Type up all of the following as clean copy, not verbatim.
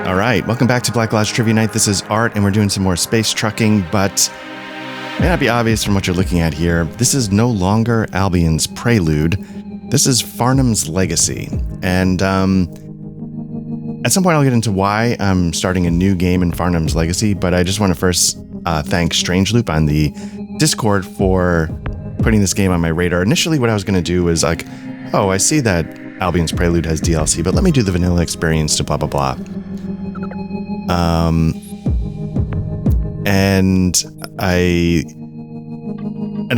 All right, welcome back to Black Lodge Trivia Night. This is Art, and we're doing some more space trucking, but it may not be obvious from what you're looking at here. This is no longer Albion's Prelude. This is Farnham's Legacy. And at some point I'll get into why I'm starting a new game in Farnham's Legacy, but I just want to first thank Strangeloop on the Discord for putting this game on my radar. Initially, what I was going to do was like, oh, I see that Albion's Prelude has DLC, but let me do the vanilla experience to blah, blah, blah. And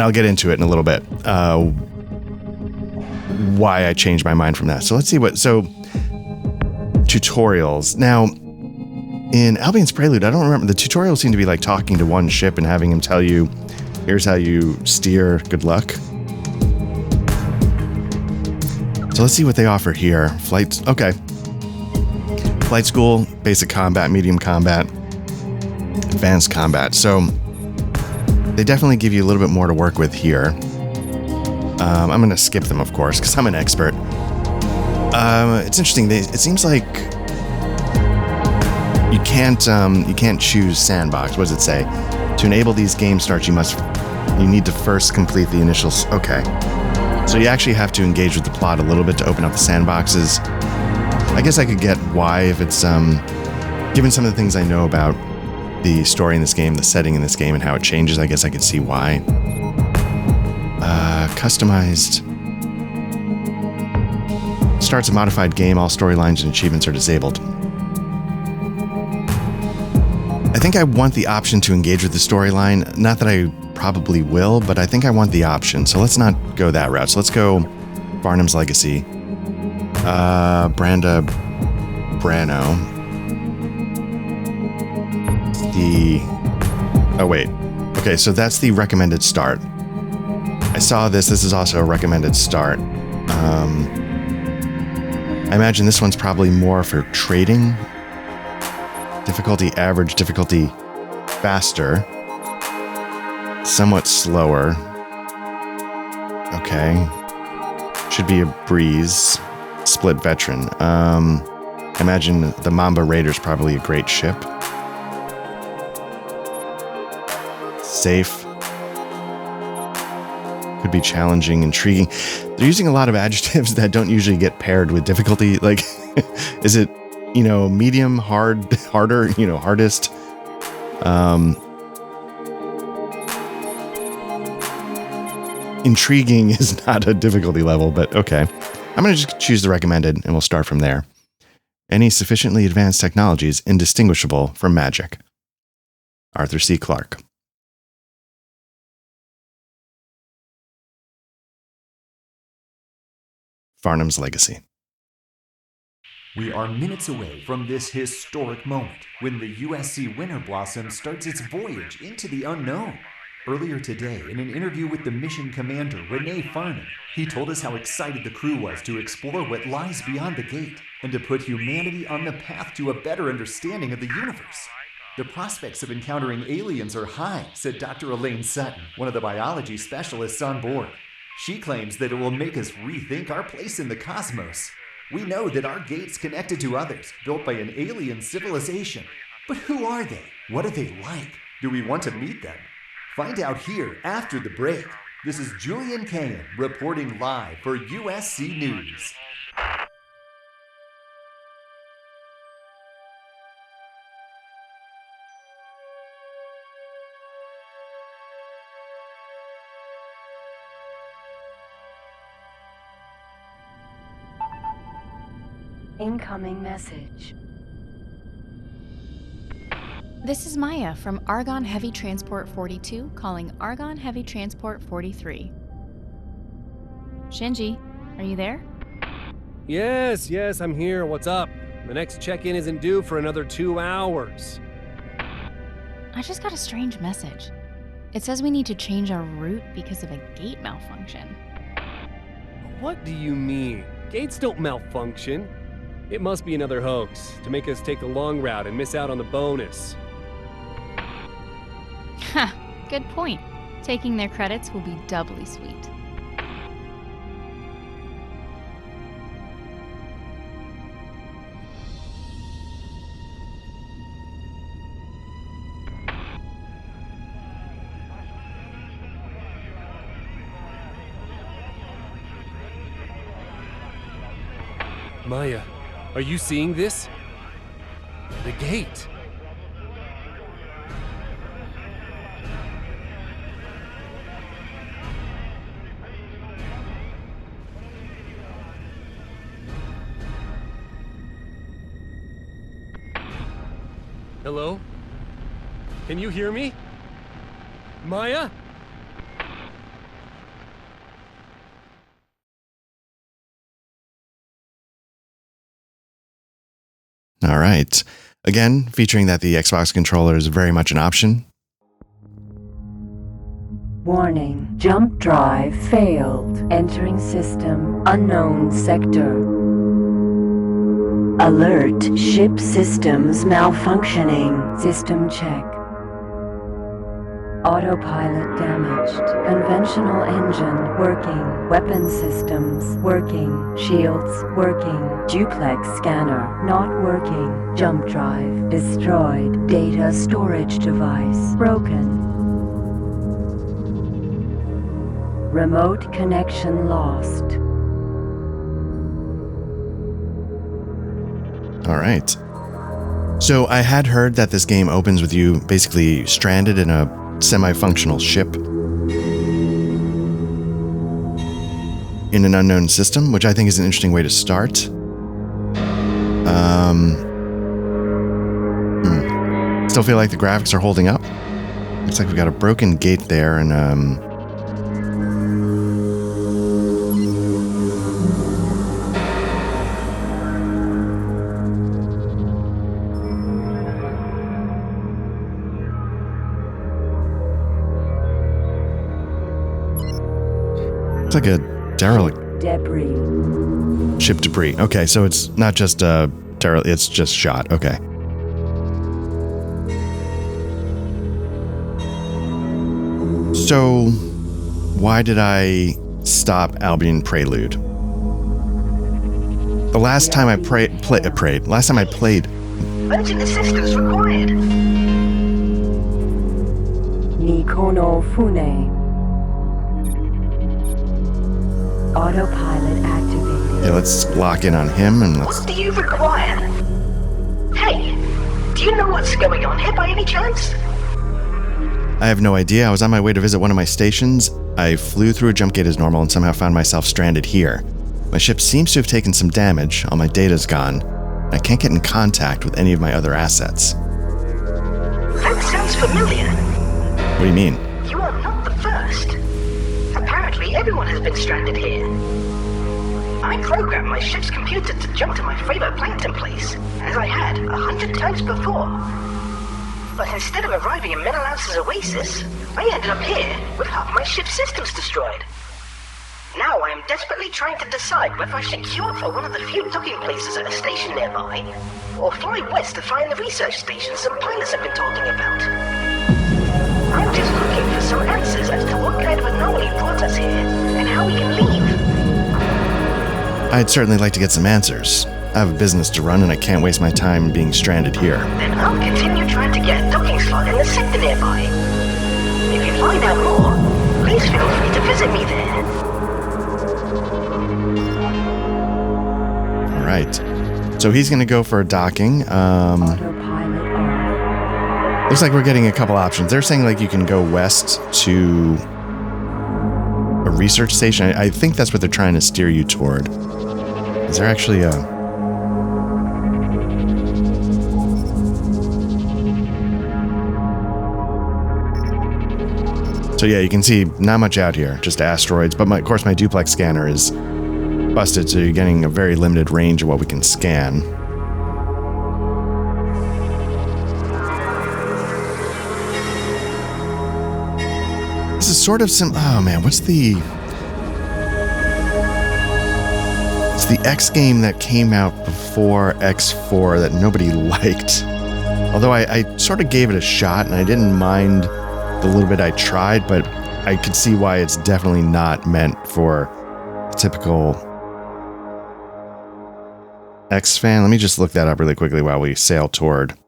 I'll get into it in a little bit, why I changed my mind from that. So let's see tutorials. Now, in Albion's Prelude, I don't remember, the tutorials seem to be like talking to one ship and having him tell you, here's how you steer, good luck. So let's see what they offer here. Flights, okay. Flight school, basic combat, medium combat, advanced combat. So they definitely give you a little bit more to work with here. I'm going to skip them, of course, because I'm an expert. It's interesting. It seems like you can't choose sandbox. What does it say? To enable these game starts, you need to first complete the initial. Okay, so you actually have to engage with the plot a little bit to open up the sandboxes. I guess I could get why if it's given some of the things I know about the story in this game, the setting in this game, and how it changes. I guess I could see why. Customized. Starts a modified game. All storylines and achievements are disabled. I think I want the option to engage with the storyline. Not that I probably will, but I think I want the option. So let's not go that route. So let's go Farnham's Legacy. Branda Brano. Oh wait. Okay, so that's the recommended start. I saw this. This is also a recommended start. I imagine this one's probably more for trading. Difficulty average, difficulty faster. Somewhat slower. Okay. Should be a breeze. Split veteran. I imagine the Mamba Raider's probably a great ship. Safe. Could be challenging, intriguing. They're using a lot of adjectives that don't usually get paired with difficulty. Like, is it, medium, hard, harder, hardest? Intriguing is not a difficulty level, but okay. I'm going to just choose the recommended, and we'll start from there. Any sufficiently advanced technology is indistinguishable from magic. Arthur C. Clarke. Farnham's Legacy. We are minutes away from this historic moment when the USC Winter Blossom starts its voyage into the unknown. Earlier today, in an interview with the mission commander, Renee Farnham, he told us how excited the crew was to explore what lies beyond the gate and to put humanity on the path to a better understanding of the universe. The prospects of encountering aliens are high, said Dr. Elaine Sutton, one of the biology specialists on board. She claims that it will make us rethink our place in the cosmos. We know that our gate's connected to others, built by an alien civilization. But who are they? What are they like? Do we want to meet them? Find out here after the break. This is Julian Cahan reporting live for USC News. Incoming message. This is Maya from Argon Heavy Transport 42 calling Argon Heavy Transport 43. Shinji, are you there? Yes, I'm here. What's up? The next check-in isn't due for another 2 hours. I just got a strange message. It says we need to change our route because of a gate malfunction. What do you mean? Gates don't malfunction. It must be another hoax to make us take the long route and miss out on the bonus. Ha, good point. Taking their credits will be doubly sweet. Maya, are you seeing this? The gate. Hello? Can you hear me? Maya? All right. Again, featuring that the Xbox controller is very much an option. Warning. Jump drive failed. Entering system. Unknown sector. Alert. Ship systems malfunctioning. System check. Autopilot damaged. Conventional engine working. Weapon systems working. Shields working. Duplex scanner not working. Jump drive destroyed. Data storage device broken. Remote connection lost. All right. So I had heard that this game opens with you basically stranded in a semi-functional ship in an unknown system, which I think is an interesting way to start. Still feel like the graphics are holding up. Looks like we've got a broken gate there, and it's like a derelict. Debris. Ship debris. Okay, so it's not just derelict, it's just shot. Okay. So, why did I stop Albion Prelude? The last time I last time I played. Urgent assistance required. Nikono Fune. Autopilot activated. Yeah, let's lock in on him and let's. What do you require? Hey, do you know what's going on here by any chance? I have no idea. I was on my way to visit one of my stations. I flew through a jump gate as normal and somehow found myself stranded here. My ship seems to have taken some damage. All my data's gone. I can't get in contact with any of my other assets. That sounds familiar. What do you mean? You are not the first. Apparently, everyone has been stranded here. I programmed my ship's computer to jump to my favorite plankton place, as I had 100 times before. But instead of arriving in Menalouse's oasis, I ended up here with half my ship's systems destroyed. Now I am desperately trying to decide whether I should queue up for one of the few docking places at a station nearby, or fly west to find the research station some pilots have been talking about. I'm just looking for some answers as to what kind of anomaly brought us here, and how we can leave. I'd certainly like to get some answers. I have a business to run and I can't waste my time being stranded here. Then I'll continue trying to get a docking slot in the sector nearby. If you find out more, please feel free to visit me there. All right. So he's going to go for a docking. Autopilot off. Looks like we're getting a couple options. They're saying like you can go west to a research station. I think that's what they're trying to steer you toward. Is there actually a... So yeah, you can see not much out here, just asteroids, but of course my duplex scanner is busted, so you're getting a very limited range of what we can scan. This is sort of oh man, what's the... It's the X game that came out before X4 that nobody liked. Although I sort of gave it a shot and I didn't mind the little bit I tried, but I could see why it's definitely not meant for a typical X fan. Let me just look that up really quickly while we sail toward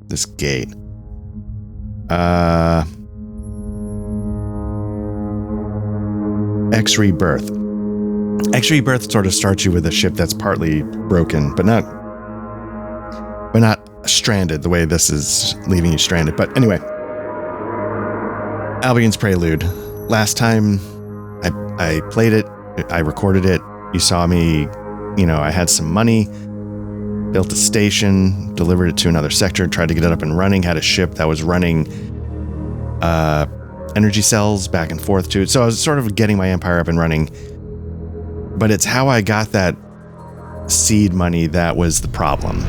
this gate. X Rebirth. Actually, Rebirth sort of starts you with a ship that's partly broken, but not stranded the way this is leaving you stranded. But anyway, Albion's Prelude. Last time I played it, I recorded it. You saw me, I had some money, built a station, delivered it to another sector, tried to get it up and running, had a ship that was running energy cells back and forth to it. So I was sort of getting my empire up and running. But it's how I got that seed money that was the problem.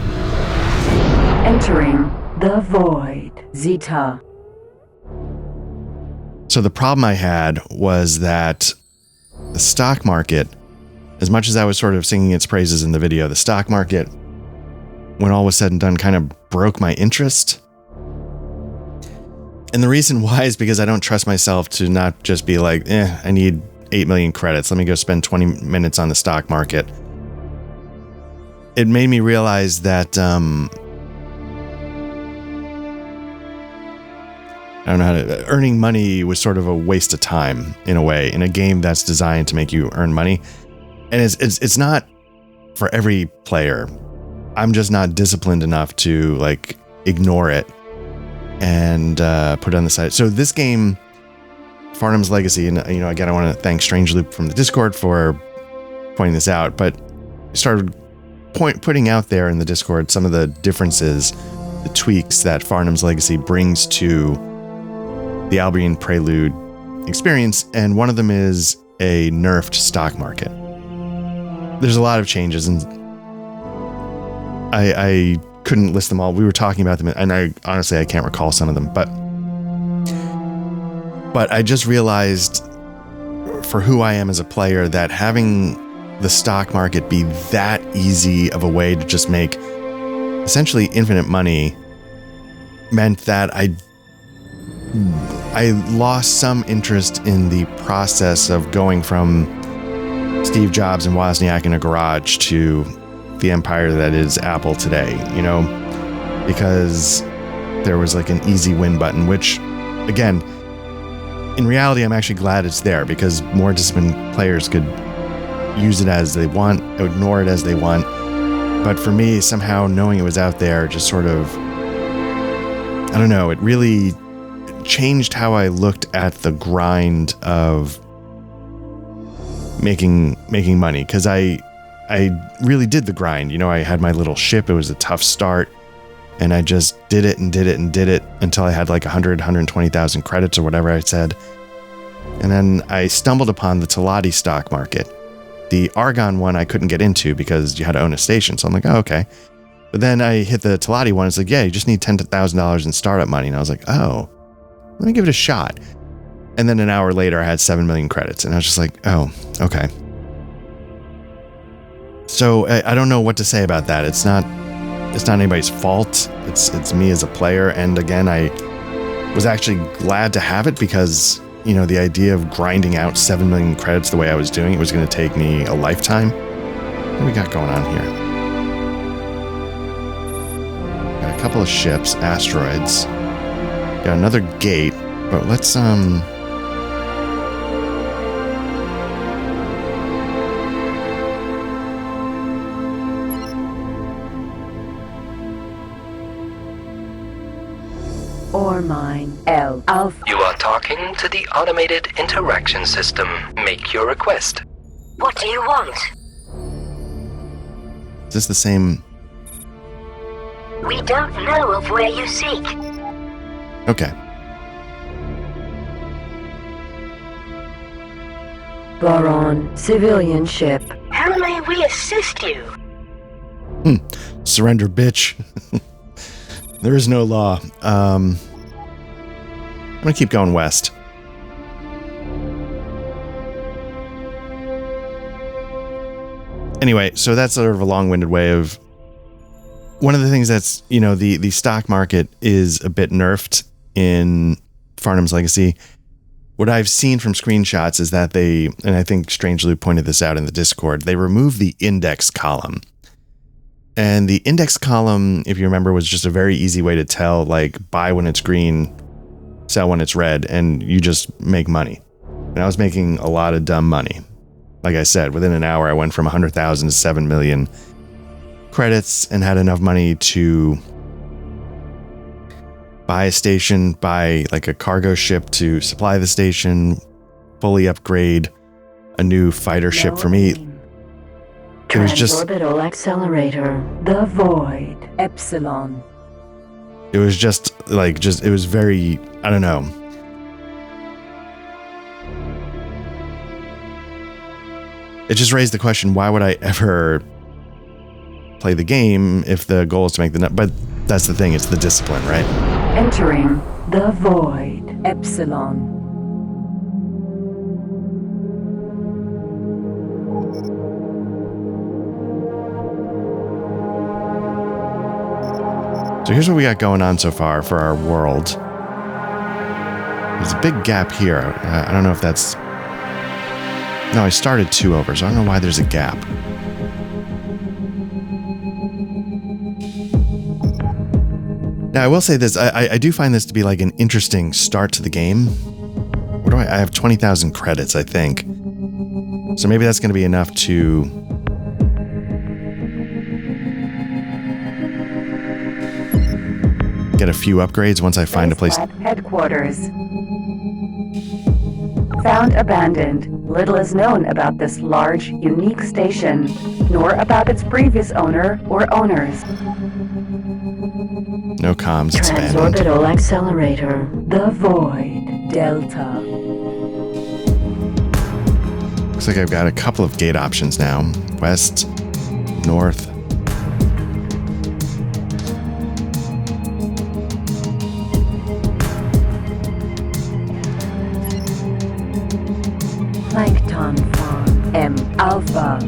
Entering the void. Zeta. So the problem I had was that the stock market, as much as I was sort of singing its praises in the video, the stock market, when all was said and done, kind of broke my interest. And the reason why is because I don't trust myself to not just be like, I need 8 million credits. Let me go spend 20 minutes on the stock market. It made me realize that, I don't know how to, earning money was sort of a waste of time in a way, in a game that's designed to make you earn money. And it's not for every player. I'm just not disciplined enough to ignore it and put it on the side. So this game, Farnham's Legacy, and again, I want to thank Strange Loop from the Discord for pointing this out, but I started putting out there in the Discord some of the differences, the tweaks that Farnham's Legacy brings to the Albion Prelude experience, and one of them is a nerfed stock market. There's a lot of changes, and I couldn't list them all. We were talking about them, and I can't recall some of them, but I just realized, for who I am as a player, that having the stock market be that easy of a way to just make essentially infinite money meant that I lost some interest in the process of going from Steve Jobs and Wozniak in a garage to the empire that is Apple today, because there was an easy win button, which, again, in reality, I'm actually glad it's there because more disciplined players could use it as they want, ignore it as they want. But for me, somehow knowing it was out there just sort of, I don't know, it really changed how I looked at the grind of making money, because I really did the grind. I had my little ship. It was a tough start, and I just did it until I had 120,000 credits or whatever I said. And then I stumbled upon the Talati stock market. The Argon one I couldn't get into because you had to own a station. So I'm like, oh, okay. But then I hit the Talati one. It's you just need $10,000 in startup money. And I was like, oh, let me give it a shot. And then an hour later, I had 7 million credits. And I was just like, oh, okay. So I don't know what to say about that. It's not anybody's fault. It's me as a player. And again, I was actually glad to have it because, the idea of grinding out 7 million credits the way I was doing it was going to take me a lifetime. What do we got going on here? Got a couple of ships, asteroids. Got another gate, but let's Ore mine. L. Alpha. You are talking to the automated interaction system. Make your request. What do you want? Is this the same? We don't know of where you seek. Okay. Boron. Civilian ship. How may we assist you? Surrender, bitch. There is no law. I'm gonna keep going west. Anyway, so that's sort of a long-winded way of one of the things that's, the stock market is a bit nerfed in Farnham's Legacy. What I've seen from screenshots is that and I think Strangely pointed this out in the Discord, they removed the index column. And the index column, if you remember, was just a very easy way to tell, buy when it's green, sell when it's red, and you just make money. And I was making a lot of dumb money. like I said, within an hour, I went from 100,000 to 7 million credits and had enough money to buy a station, buy like a cargo ship to supply the station, fully upgrade a new fighter ship for me. It was just Transorbital accelerator, the void, Epsilon. it was just it was very, I don't know. It just raised the question, why would I ever play the game if the goal is to make the but that's the thing, it's the discipline, right? Entering the void, Epsilon. So here's what we got going on so far for our world. There's a big gap here. I don't know if that's... No, I started 2 over, so I don't know why there's a gap. Now, I will say this. I do find this to be like an interesting start to the game. What do I have 20,000 credits, I think. So maybe that's going to be enough to... get a few upgrades once I find a place. Headquarters. Found abandoned. Little is known about this large, unique station, nor about its previous owner or owners. No comms, it's abandoned. Transorbital accelerator, the void, Delta. Looks like I've got a couple of gate options now. West, north. Plankton Farm, M Alpha.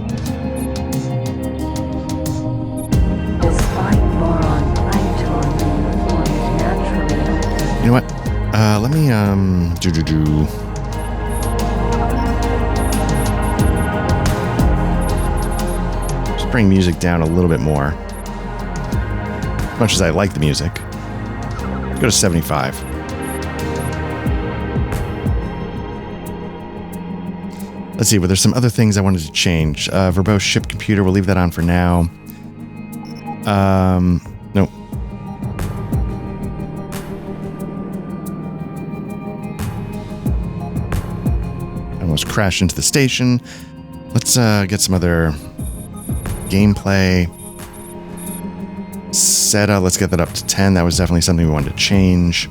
Despite boron plankton being formed naturally. You know what? Let me, Just bring music down a little bit more. As much as I like the music. Go to 75. Let's see, well, there's some other things I wanted to change. Verbose ship computer, we'll leave that on for now. Nope. I almost crashed into the station. Let's get some other gameplay. SETA, let's get that up to 10. That was definitely something we wanted to change.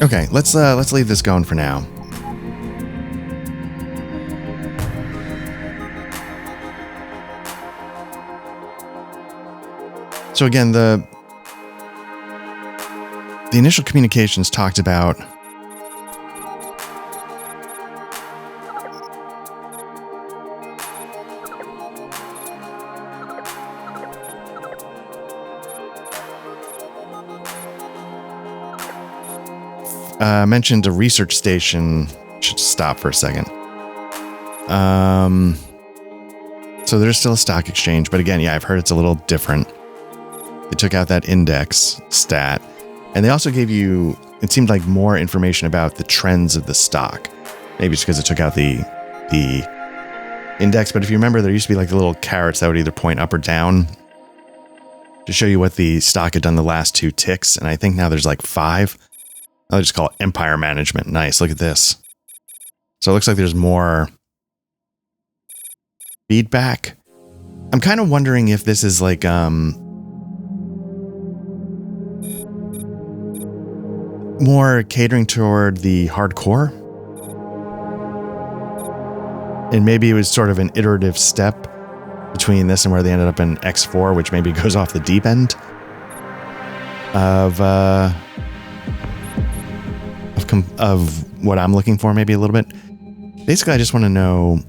Okay, let's leave this going for now. So again, the initial communications talked about mentioned a research station. Should stop for a second. So there's still a stock exchange, but again, yeah, I've heard it's a little different. They took out that index stat, and they also gave you, it seemed like, more information about the trends of the stock. Maybe it's because it took out the index, but if you remember, there used to be like the little carrots that would either point up or down to show you what the stock had done the last 2 ticks, and I think now there's like 5. I'll just call it Empire Management. Nice, look at this. So it looks like there's more feedback. I'm kind of wondering if this is like more catering toward the hardcore. And maybe it was sort of an iterative step between this and where they ended up in X4, which maybe goes off the deep end of what I'm looking for, maybe a little bit. Basically, I just want to know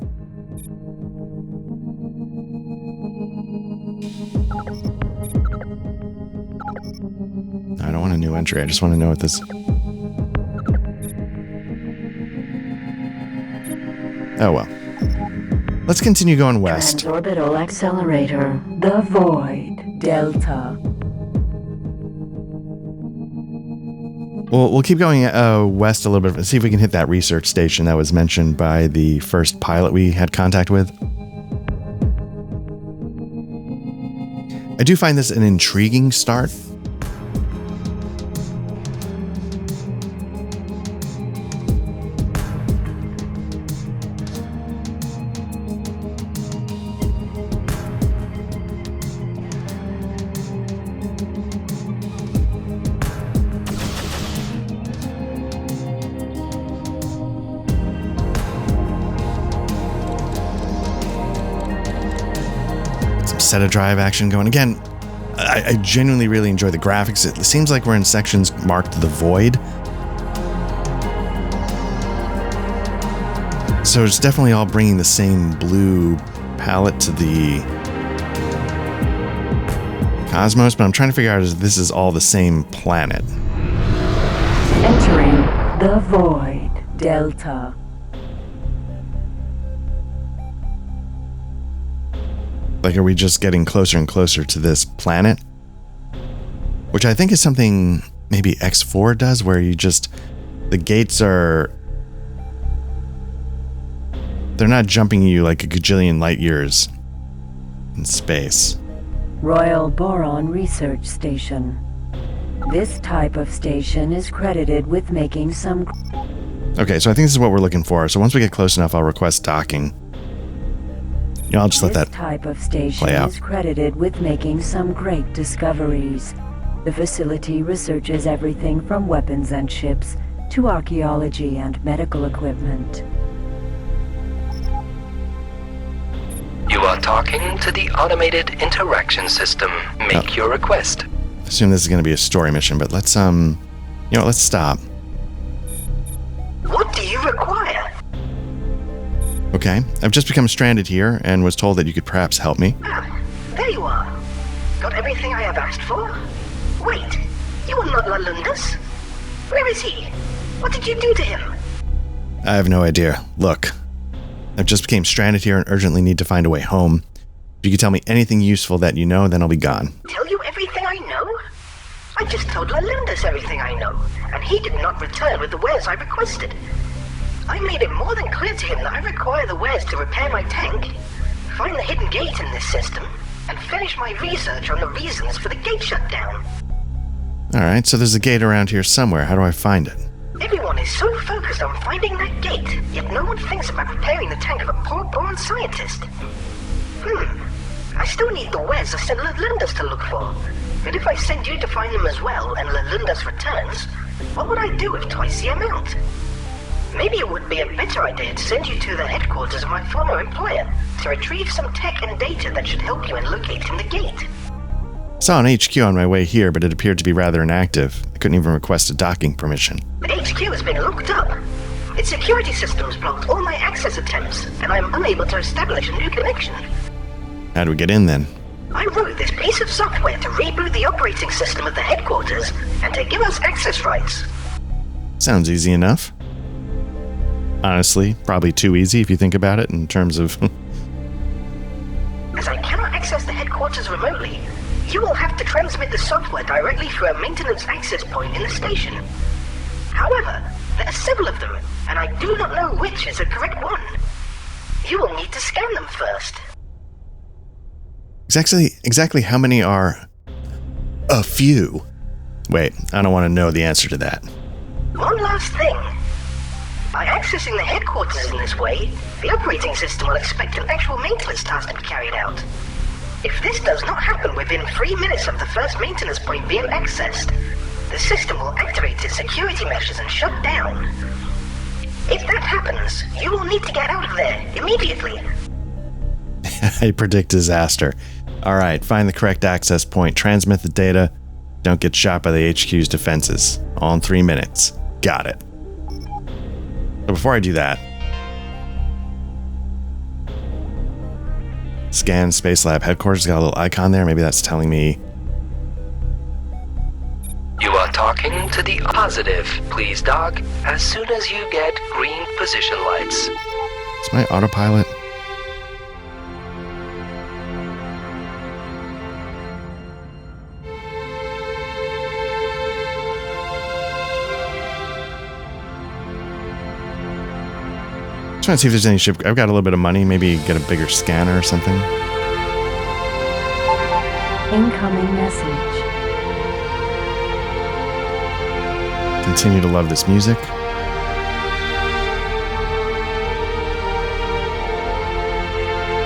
I don't want a new entry. I just want to know what this... Oh, well. Let's continue going west. Transorbital accelerator, the void, Delta. We'll keep going west a little bit. See if we can hit that research station that was mentioned by the first pilot we had contact with. I do find this an intriguing start. Set of drive action going. Again, I genuinely really enjoy the graphics. It seems like we're in sections marked The Void. So it's definitely all bringing the same blue palette to the cosmos, but I'm trying to figure out if this is all the same planet. Entering the Void Delta. Like, are we just getting closer and closer to this planet? Which I think is something maybe X4 does, where you just, the gates are, they're not jumping you like a gajillion light years in space. Royal Boron Research Station. This type of station is credited with making some... Okay, so I think this is what we're looking for. So once we get close enough, I'll request docking. You know, I'll just let that This type of station play out. is credited with making some great discoveries. The facility researches everything from weapons and ships to archaeology and medical equipment. You are talking to the automated interaction system. Make your request. I assume this is going to be a story mission, but let's, let's stop. What do you require? Okay, I've just become stranded here and was told that you could perhaps help me. Ah, there you are. Got everything I have asked for? Wait, you are not Lalundas? Where is he? What did you do to him? I have no idea. Look, I've just became stranded here and urgently need to find a way home. If you could tell me anything useful that you know, then I'll be gone. Tell you everything I know? I just told Lalundas everything I know, and he did not return with the wares I requested. I made it more than clear to him that I require the wares to repair my tank, find the hidden gate in this system, and finish my research on the reasons for the gate shutdown. Alright, so there's a gate around here somewhere. How do I find it? Everyone is so focused on finding that gate, yet no one thinks about repairing the tank of a poor born scientist. I still need the wares I sent Lalundas to look for. But if I send you to find them as well, and Lalundas returns, what would I do with twice the amount? Maybe it would be a better idea to send you to the headquarters of my former employer to retrieve some tech and data that should help you in locating the gate. Saw an HQ on my way here, but it appeared to be rather inactive. I couldn't even request a docking permission. The HQ has been locked up. Its security systems blocked all my access attempts, and I am unable to establish a new connection. How do we get in then? I wrote this piece of software to reboot the operating system of the headquarters and to give us access rights. Sounds easy enough. Honestly, probably too easy if you think about it in terms of... As I cannot access the headquarters remotely, you will have to transmit the software directly through a maintenance access point in the station. However, there are several of them, and I do not know which is the correct one. You will need to scan them first. Exactly how many are a few? Wait, I don't want to know the answer to that. One last thing. By accessing the headquarters in this way, the operating system will expect an actual maintenance task to be carried out. If this does not happen within 3 minutes of the first maintenance point being accessed, the system will activate its security measures and shut down. If that happens, you will need to get out of there immediately. I predict disaster. Alright, find the correct access point, transmit the data, don't get shot by the HQ's defenses. All in 3 minutes. Got it. But before I do that, scan Space Lab headquarters, got a little icon there, maybe that's telling me... You are talking to the positive. Please dock as soon as you get green position lights. Is my autopilot... Just want to see if there's any ship. I've got a little bit of money. Maybe get a bigger scanner or something. Incoming message. Continue to love this music.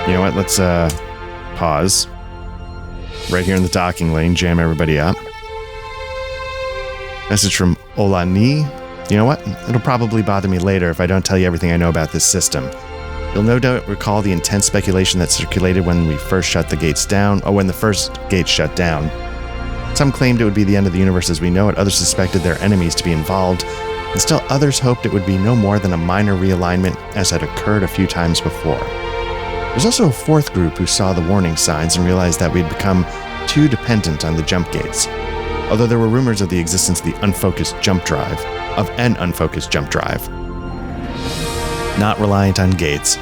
You know what? Let's pause. Right here in the docking lane, jam everybody up. Message from Olani. You know what? It'll probably bother me later if I don't tell you everything I know about this system. You'll no doubt recall the intense speculation that circulated when we first shut the gates down, or when the first gate shut down. Some claimed it would be the end of the universe as we know it, others suspected their enemies to be involved, and still others hoped it would be no more than a minor realignment as had occurred a few times before. There's also a fourth group who saw the warning signs and realized that we'd become too dependent on the jump gates. Although there were rumors of the existence of an unfocused jump drive. Not reliant on gates,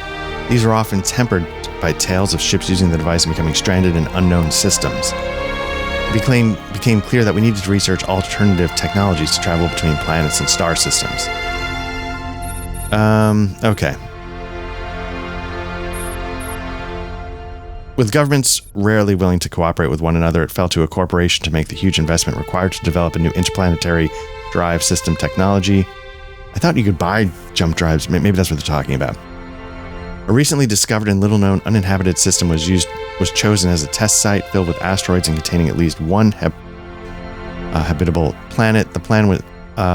these were often tempered by tales of ships using the device and becoming stranded in unknown systems. It became clear that we needed to research alternative technologies to travel between planets and star systems. Okay. With governments rarely willing to cooperate with one another, it fell to a corporation to make the huge investment required to develop a new interplanetary drive system technology. I thought you could buy jump drives. Maybe that's what they're talking about. A recently discovered and little-known uninhabited system was chosen as a test site filled with asteroids and containing at least one habitable planet. The plan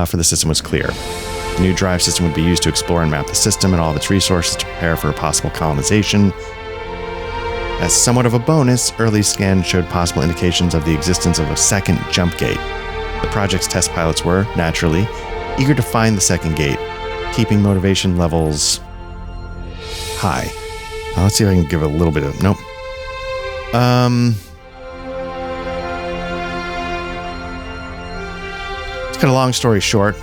for the system was clear. The new drive system would be used to explore and map the system and all of its resources to prepare for a possible colonization. As somewhat of a bonus, early scans showed possible indications of the existence of a second jump gate. The project's test pilots were, naturally, eager to find the second gate, keeping motivation levels high. Let's see if I can give it a little bit of... Nope. To cut a long story short,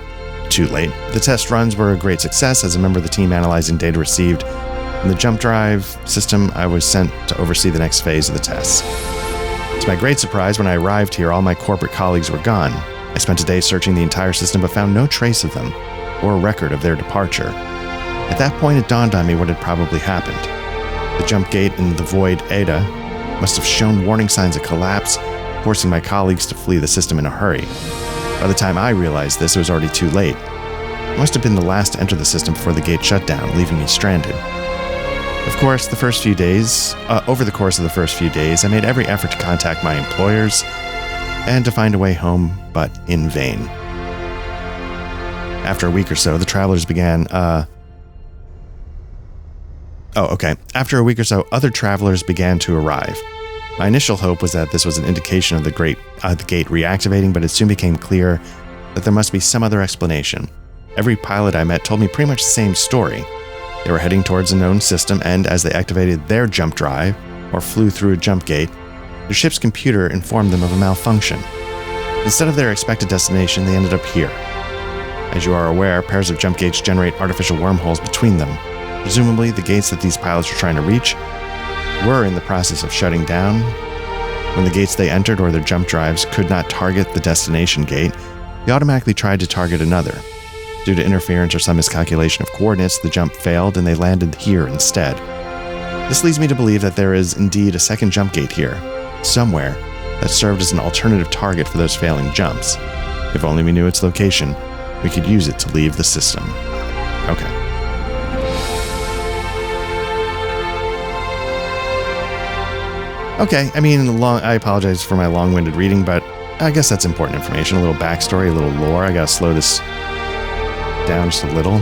too late. The test runs were a great success. As a member of the team analyzing data received from the jump drive system, I was sent to oversee the next phase of the tests. To my great surprise, when I arrived here, all my corporate colleagues were gone. I spent a day searching the entire system but found no trace of them, or a record of their departure. At that point, it dawned on me what had probably happened. The jump gate in the void Ada must have shown warning signs of collapse, forcing my colleagues to flee the system in a hurry. By the time I realized this, it was already too late. I must have been the last to enter the system before the gate shut down, leaving me stranded. Of course, over the course of the first few days, I made every effort to contact my employers and to find a way home, but in vain. After a week or so, the travelers began, After a week or so, other travelers began to arrive. My initial hope was that this was an indication of the gate reactivating, but it soon became clear that there must be some other explanation. Every pilot I met told me pretty much the same story. They were heading towards a known system, and as they activated their jump drive, or flew through a jump gate, their ship's computer informed them of a malfunction. Instead of their expected destination, they ended up here. As you are aware, pairs of jump gates generate artificial wormholes between them. Presumably, the gates that these pilots were trying to reach were in the process of shutting down. When the gates they entered or their jump drives could not target the destination gate, they automatically tried to target another. Due to interference or some miscalculation of coordinates, the jump failed and they landed here instead. This leads me to believe that there is indeed a second jump gate here, somewhere, that served as an alternative target for those failing jumps. If only we knew its location, we could use it to leave the system. Okay. Okay, I mean, I apologize for my long-winded reading, but I guess that's important information. A little backstory, a little lore. I gotta slow this down just a little.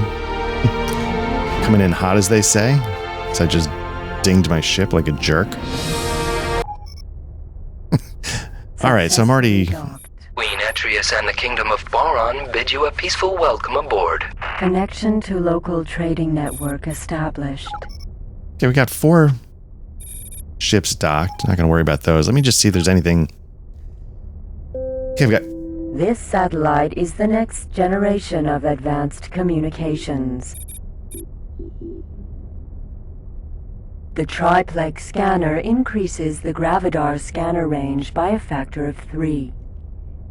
Coming in hot, as they say. So I just dinged my ship like a jerk. Alright, so I'm already... Queen Atreus and the Kingdom of Boron bid you a peaceful welcome aboard. Connection to local trading network established. Okay, we got 4 ships docked. Not going to worry about those. Let me just see if there's anything... Okay, we got... This satellite is the next generation of advanced communications. The triplex scanner increases the Gravidar scanner range by a factor of 3.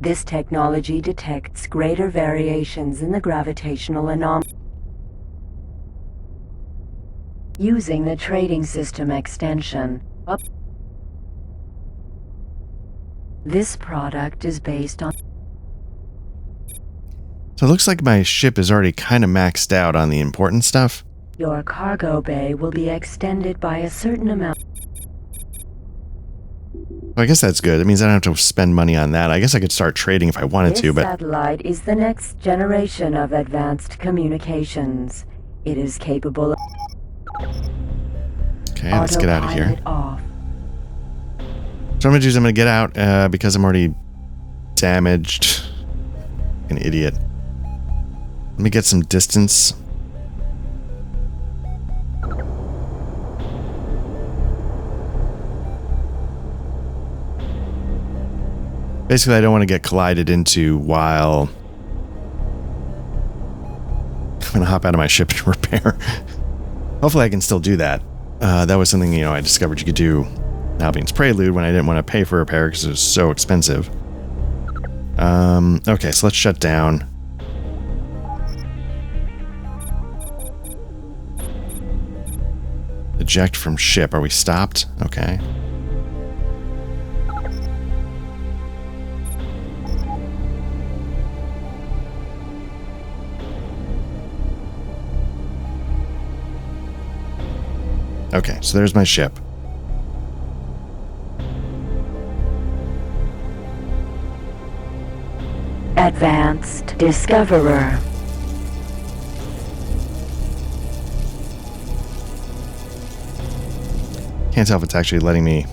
This technology detects greater variations in the gravitational anomaly. Using the trading system extension. This product is based on... So it looks like my ship is already kind of maxed out on the important stuff. Your cargo bay will be extended by a certain amount. Well, I guess that's good. That means I don't have to spend money on that. I guess I could start trading if I wanted to, but... This satellite is the next generation of advanced communications. It is capable of... Okay, let's get out of here. Off. So I'm going to do is I'm going to get out because I'm already damaged. An idiot. Let me get some distance. Basically, I don't want to get collided into while I'm going to hop out of my ship and repair. Hopefully I can still do that. That was something, I discovered you could do in Albion's Prelude when I didn't want to pay for repair because it was so expensive. Okay, so let's shut down. Eject from ship. Are we stopped? Okay. Okay, so there's my ship. Advanced Discoverer. Can't tell if it's actually letting me.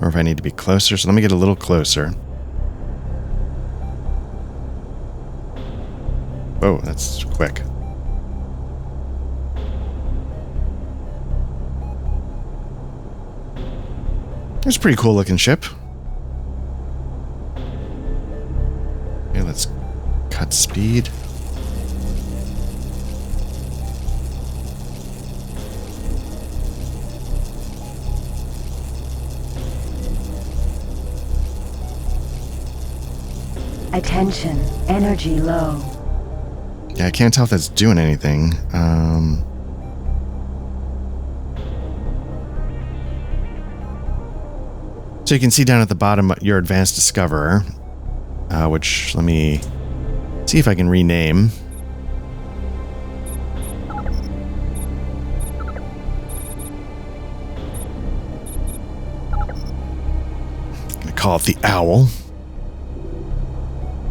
Or if I need to be closer. So let me get a little closer. Oh, that's quick. It's a pretty cool looking ship. Okay, let's cut speed. Attention, energy low. Yeah, I can't tell if that's doing anything. So you can see down at the bottom your Advanced Discoverer, which let me see if I can rename. I'm gonna call it the Owl,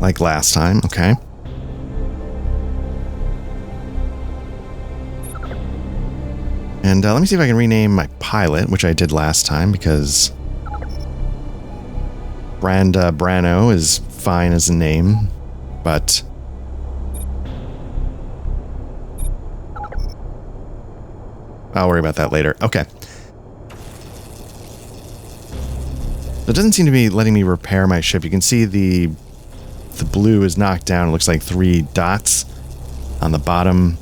like last time. Okay. And let me see if I can rename my pilot, which I did last time, because Branda Brano is fine as a name, but I'll worry about that later. Okay. It doesn't seem to be letting me repair my ship. You can see the blue is knocked down. It looks like 3 dots on the bottom.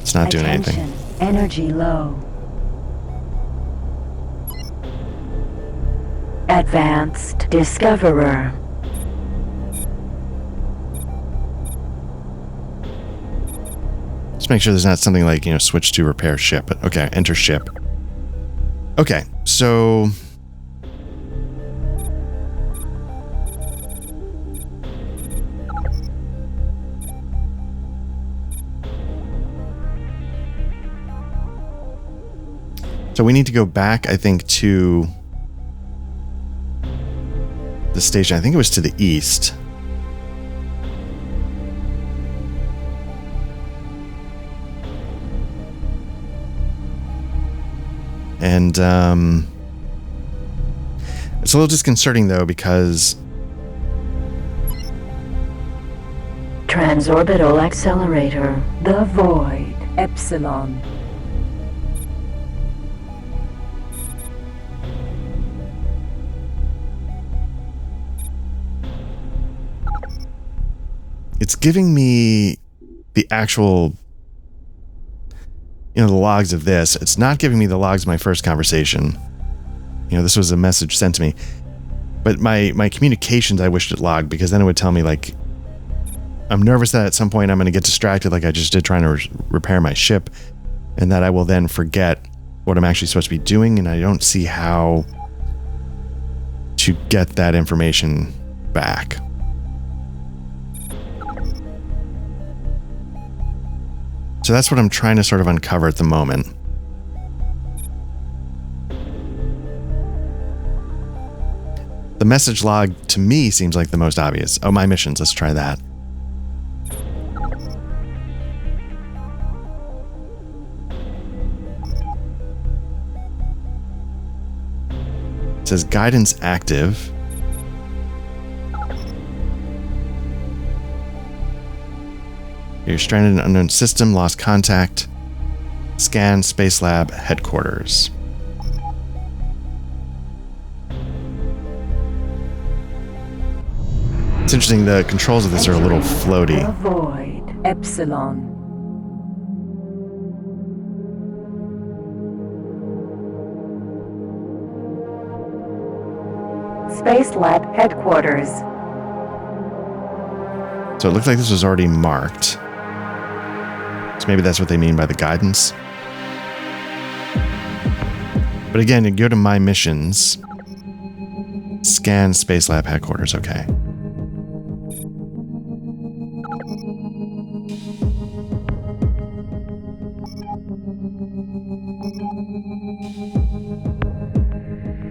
It's not doing anything. Energy low. Advanced Discoverer. Just make sure there's not something like, switch to repair ship. Okay, enter ship. Okay, so we need to go back, I think, to the station. I think it was to the east. And it's a little disconcerting, though, because Transorbital Accelerator. The Void. Epsilon. it's giving me the actual, the logs of this. It's not giving me the logs of my first conversation. This was a message sent to me. But my communications, I wished it logged, because then it would tell me, like, I'm nervous that at some point I'm going to get distracted like I just did trying to repair my ship, and that I will then forget what I'm actually supposed to be doing, and I don't see how to get that information back. So that's what I'm trying to sort of uncover at the moment. The message log to me seems like the most obvious. Oh, my missions. Let's try that. It says guidance active. You're stranded in an unknown system, lost contact. Scan Space Lab headquarters. It's interesting, the controls of this are a little floaty. Avoid Epsilon. Space Lab headquarters. So it looked like this was already marked. So maybe that's what they mean by the guidance. But again, you go to My Missions. Scan Space Lab headquarters, okay.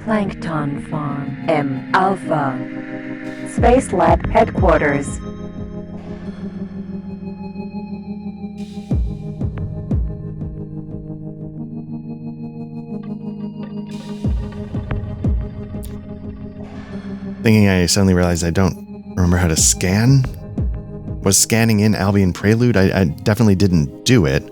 Plankton Farm. M Alpha. Space Lab headquarters. Thinking, I suddenly realized I don't remember how to scan. Was scanning in Albion Prelude? I definitely didn't do it.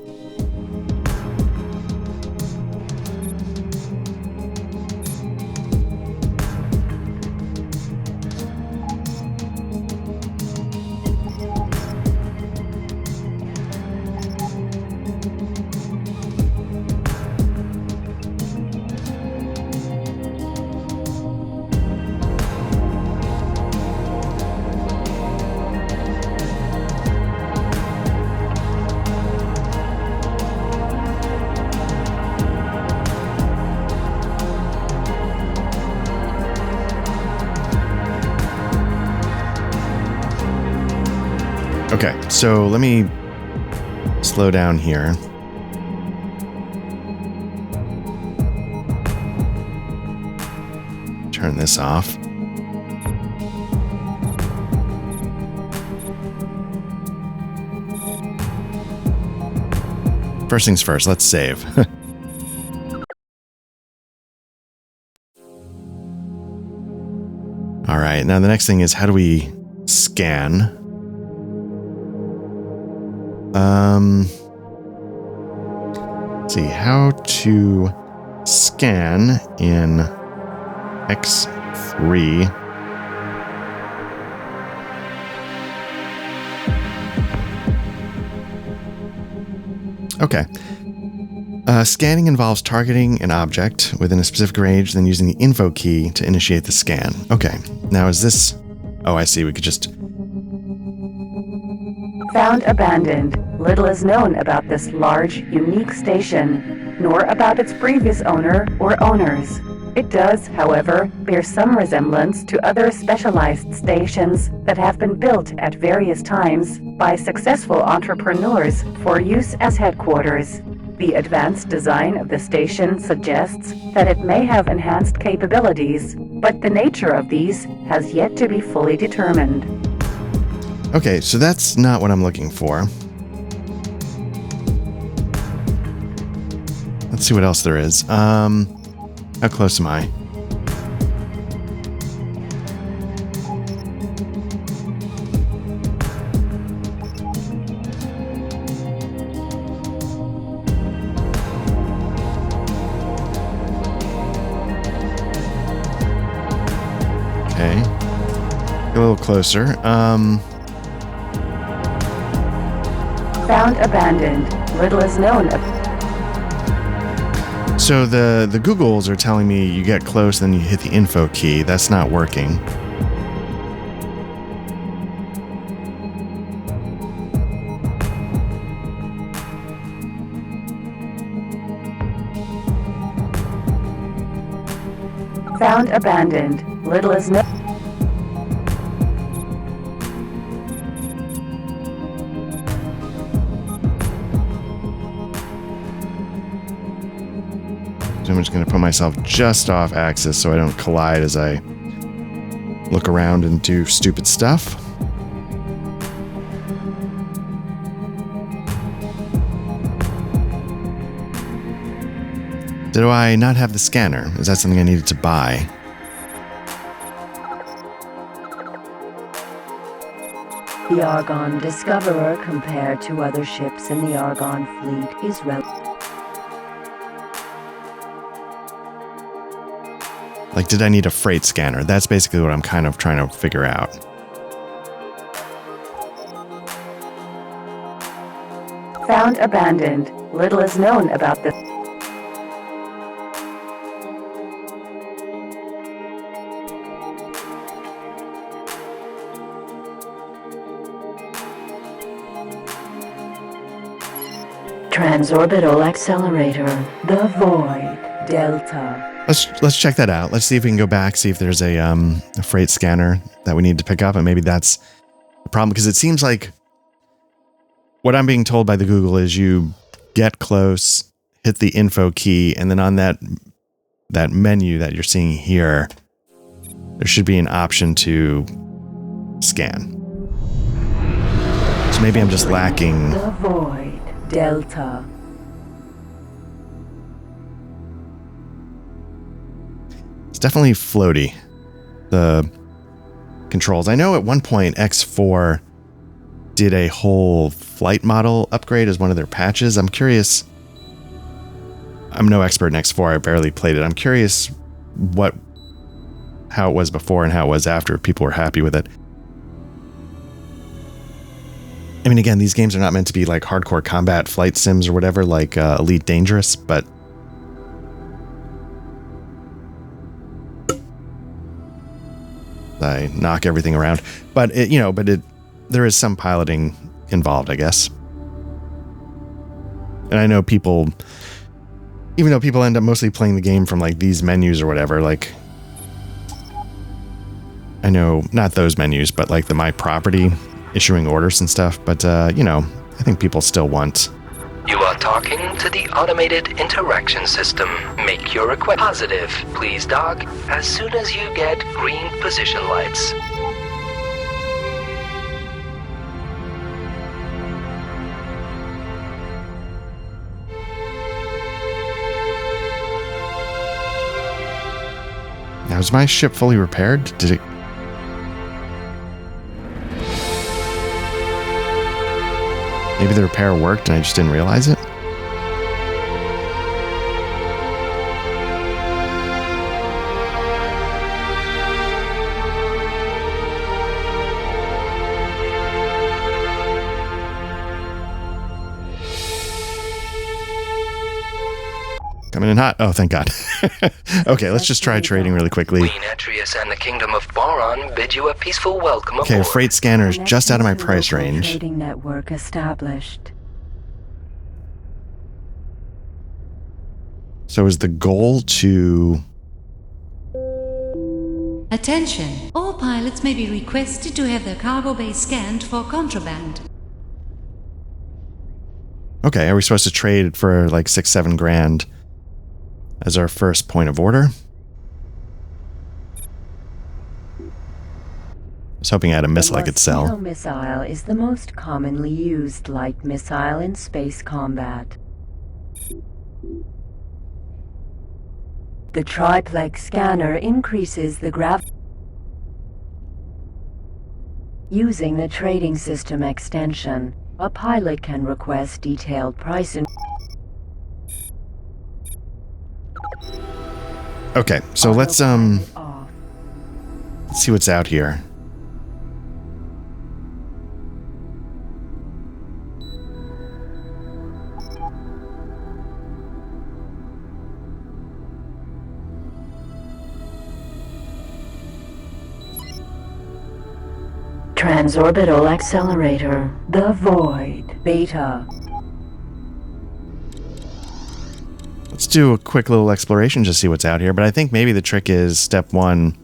Okay, so let me slow down here. Turn this off. First things first, let's save. All right, now the next thing is, how do we scan? Let's see, how to scan in X3. Okay. Scanning involves targeting an object within a specific range, then using the info key to initiate the scan. Okay. Now is this... Oh, I see. We could just... Found abandoned. Little is known about this large, unique station, nor about its previous owner or owners. It does, however, bear some resemblance to other specialized stations that have been built at various times by successful entrepreneurs for use as headquarters. The advanced design of the station suggests that it may have enhanced capabilities, but the nature of these has yet to be fully determined. Okay, so that's not what I'm looking for. Let's see what else there is. How close am I? Okay. Get a little closer. Found abandoned. Little is known of... So the Googles are telling me you get close, then you hit the info key. That's not working. Found abandoned. Little is known. So I'm just going to put myself just off axis so I don't collide as I look around and do stupid stuff. Do I not have the scanner? Is that something I needed to buy? The Argon Discoverer compared to other ships in the Argon fleet is Like, did I need a freight scanner? That's basically what I'm kind of trying to figure out. Found abandoned. Little is known about this. Transorbital accelerator. The Void. Delta. Let's check that out. Let's see if we can go back, see if there's a freight scanner that we need to pick up, and maybe that's the problem, because it seems like what I'm being told by the Google is you get close, hit the info key, and then on that menu that you're seeing here, there should be an option to scan. So maybe I'm just lacking. The Void. Delta. It's definitely floaty, the controls. I know at one point X4 did a whole flight model upgrade as one of their patches. I'm curious. I'm no expert in X4. I barely played it. I'm curious how it was before and how it was after, if people were happy with it. I mean, again, these games are not meant to be like hardcore combat flight sims or whatever, like Elite Dangerous, but I knock everything around. But there is some piloting involved, I guess. And I know people, even though people end up mostly playing the game from like these menus or whatever, like I know not those menus, but like the My Property, issuing orders and stuff. But I think people still want. You are talking to the automated interaction system. Make your request positive, please, Doc, as soon as you get green position lights. Now, is my ship fully repaired? Did it? Maybe the repair worked and I just didn't realize it? Coming in hot. Oh, thank God. Okay, let's just try trading really quickly. Queen Atreus and the Kingdom of Boron bid you a peaceful welcome aboard. Okay, freight scanner is just out of my price range. Trading network established. So is the goal to... Attention! All pilots may be requested to have their cargo bay scanned for contraband. Okay, are we supposed to trade for like 6-7 grand as our first point of order? I was hoping I had a missile I could sell. The missile is the most commonly used light missile in space combat. The triplex scanner increases the gravity. Using the trading system extension, a pilot can request detailed pricing. Okay, so let's see what's out here. Transorbital accelerator. The void. Beta. Let's do a quick little exploration to see what's out here, but I think maybe the trick is step 1.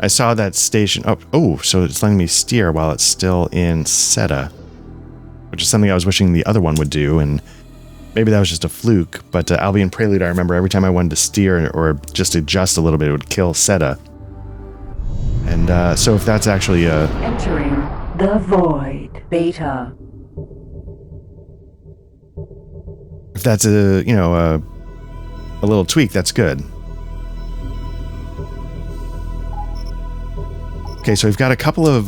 I saw that station. Oh, so it's letting me steer while it's still in SETA, which is something I was wishing the other one would do, and maybe that was just a fluke, but Albion Prelude, I remember every time I wanted to steer or just adjust a little bit, it would kill SETA. And so if that's actually a... Entering the void. Beta. If that's a, you know, a little tweak, that's good. Okay, so we've got a couple of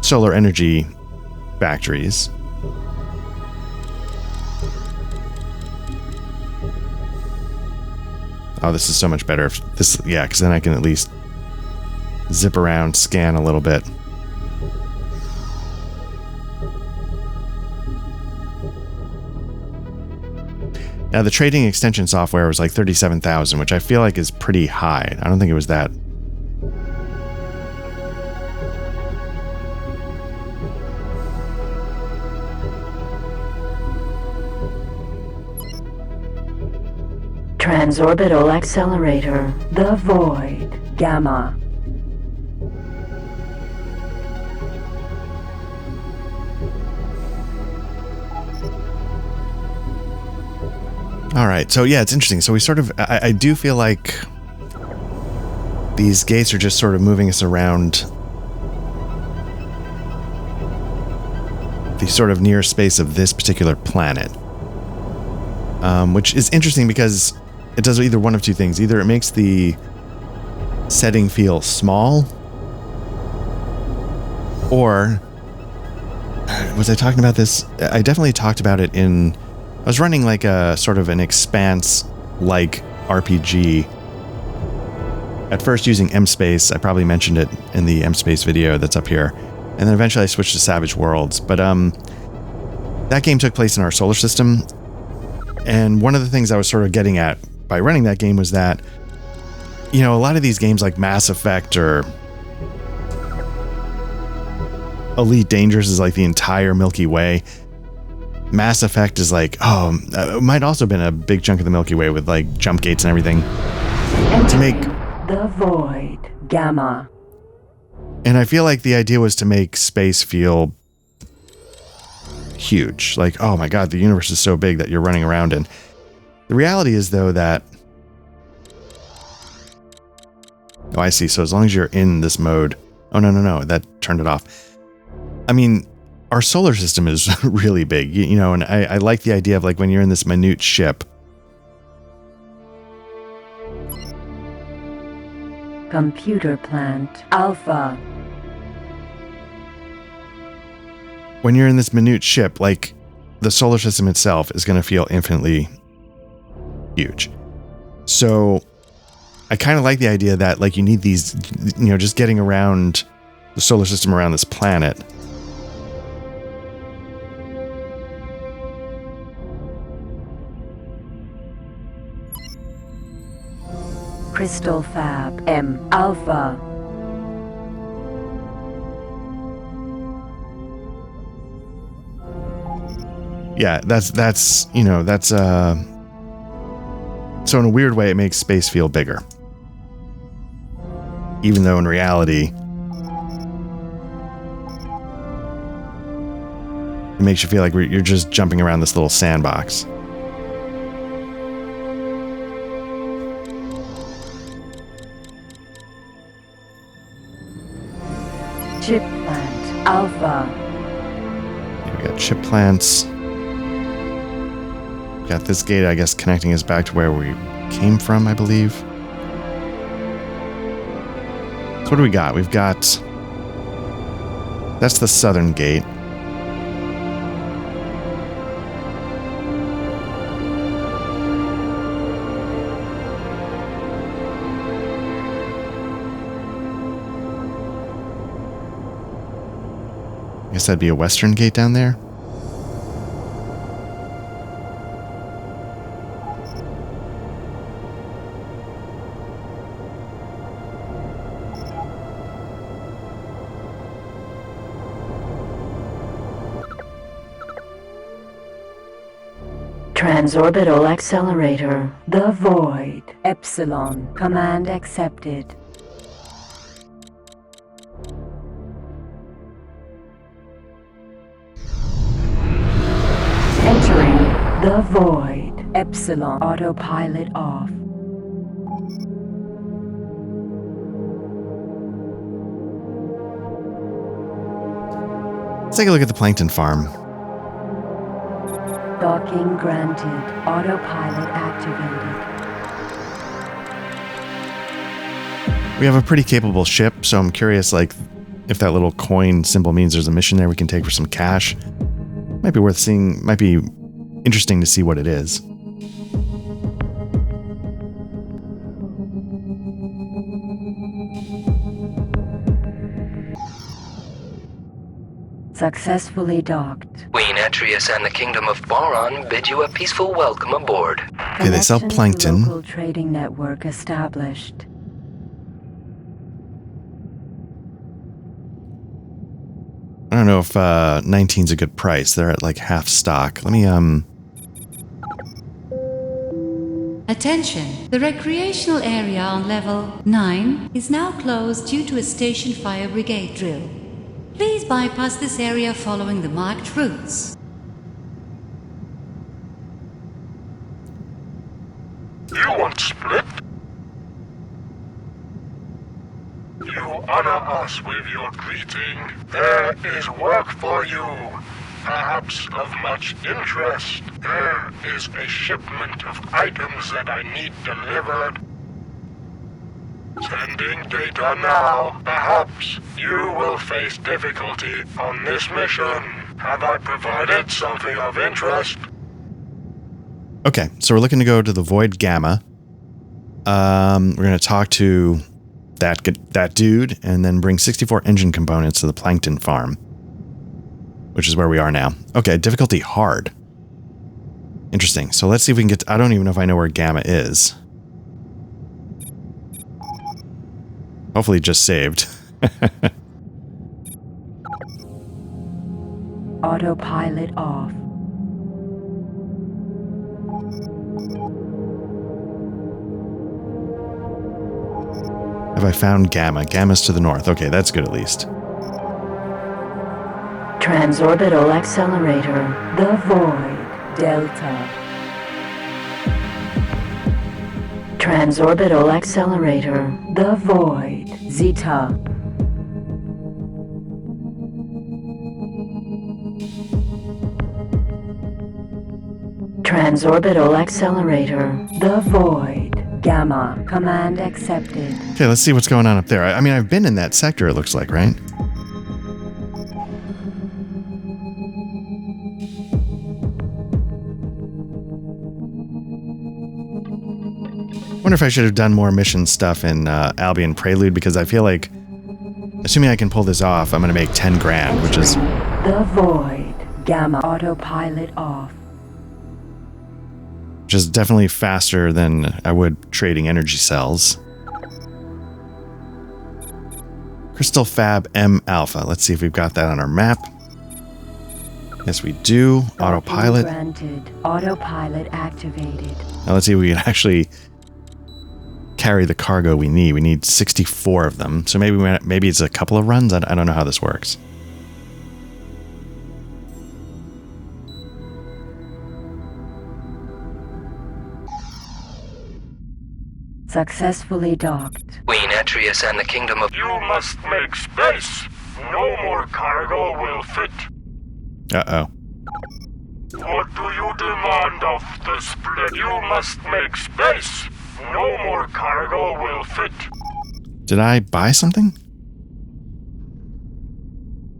solar energy factories. Oh, this is so much better. If this, yeah, because then I can at least zip around, scan a little bit. Now, the trading extension software was like 37,000, which I feel like is pretty high. I don't think it was that. Transorbital accelerator. The void. Gamma. All right, so yeah, it's interesting. So we sort of, I do feel like these gates are just sort of moving us around the sort of near space of this particular planet, which is interesting because it does either one of two things. Either it makes the setting feel small, or was I talking about this? I definitely talked about it in... I was running like a sort of an Expanse-like RPG. At first using MSpace, I probably mentioned it in the MSpace video that's up here. And then eventually I switched to Savage Worlds. But that game took place in our solar system. And one of the things I was sort of getting at by running that game was that, you know, a lot of these games like Mass Effect or Elite Dangerous is like the entire Milky Way. Mass Effect is like, it might also have been a big chunk of the Milky Way with like jump gates and everything. To make the void. Gamma. And I feel like the idea was to make space feel huge. Like, oh my god, the universe is so big that you're running around in. The reality is, though, that... Oh, I see. So as long as you're in this mode... Oh, no. That turned it off. I mean, our solar system is really big, you know, and I like the idea of, like, when you're in this minute ship... Computer plant. Alpha. When you're in this minute ship, like, the solar system itself is going to feel infinitely huge. So I kind of like the idea that, like, you need these, you know, just getting around the solar system around this planet. Crystal Fab. M. Alpha. Yeah, that's you know, that's so in a weird way it makes space feel bigger. Even though in reality it makes you feel like you're just jumping around this little sandbox. Chip plant. Alpha. We got chip plants. Got this gate, I guess, connecting us back to where we came from, I believe. So what do we got? We've got... That's the southern gate. I guess that'd be a western gate down there. Transorbital accelerator. The void. Epsilon. Command accepted. Entering the void. Epsilon. Autopilot off. Let's take a look at the plankton farm. Docking granted. Autopilot activated. We have a pretty capable ship, so I'm curious, like, if that little coin symbol means there's a mission there we can take for some cash. Might be worth seeing, might be interesting to see what it is. Successfully docked. Queen Atreus and the Kingdom of Boron bid you a peaceful welcome aboard. Okay, they sell Connection to plankton. Local trading network established. I don't know if 19's a good price. They're at like half stock. Let me Attention! The recreational area on level 9 is now closed due to a station fire brigade drill. Please bypass this area following the marked routes. You want split? You honor us with your greeting. There is work for you. Perhaps of much interest. There is a shipment of items that I need delivered. Sending data now. Perhaps you will face difficulty on this mission. Have I provided something of interest? Okay, so we're looking to go to the Void Gamma. We're going to talk to that dude and then bring 64 engine components to the plankton farm, which is where we are now. Okay, difficulty hard. Interesting. So let's see if we can get to, I don't even know if I know where Gamma is. Hopefully just saved. Autopilot off. Have I found Gamma? Gamma's to the north. Okay, that's good at least. Transorbital accelerator. The void. Delta. Transorbital accelerator. The void. Zeta. Transorbital accelerator. The void. Gamma. Command accepted. Okay, let's see what's going on up there. I mean, I've been in that sector, it looks like, right? Wonder if I should have done more mission stuff in Albion Prelude, because I feel like, assuming I can pull this off, I'm going to make 10 grand, which is... The void. Gamma. Autopilot off. Which is definitely faster than I would trading energy cells. Crystal Fab M Alpha. Let's see if we've got that on our map. Yes, we do. Autopilot. Granted. Autopilot activated. Now let's see if we can actually carry the cargo we need. We need 64 of them. So maybe it's a couple of runs. I don't know how this works. Successfully docked. Queen Atreus and the Kingdom of... You must make space. No more cargo will fit. Uh-oh. What do you demand of the split? You must make space. No more cargo will fit. Did I buy something?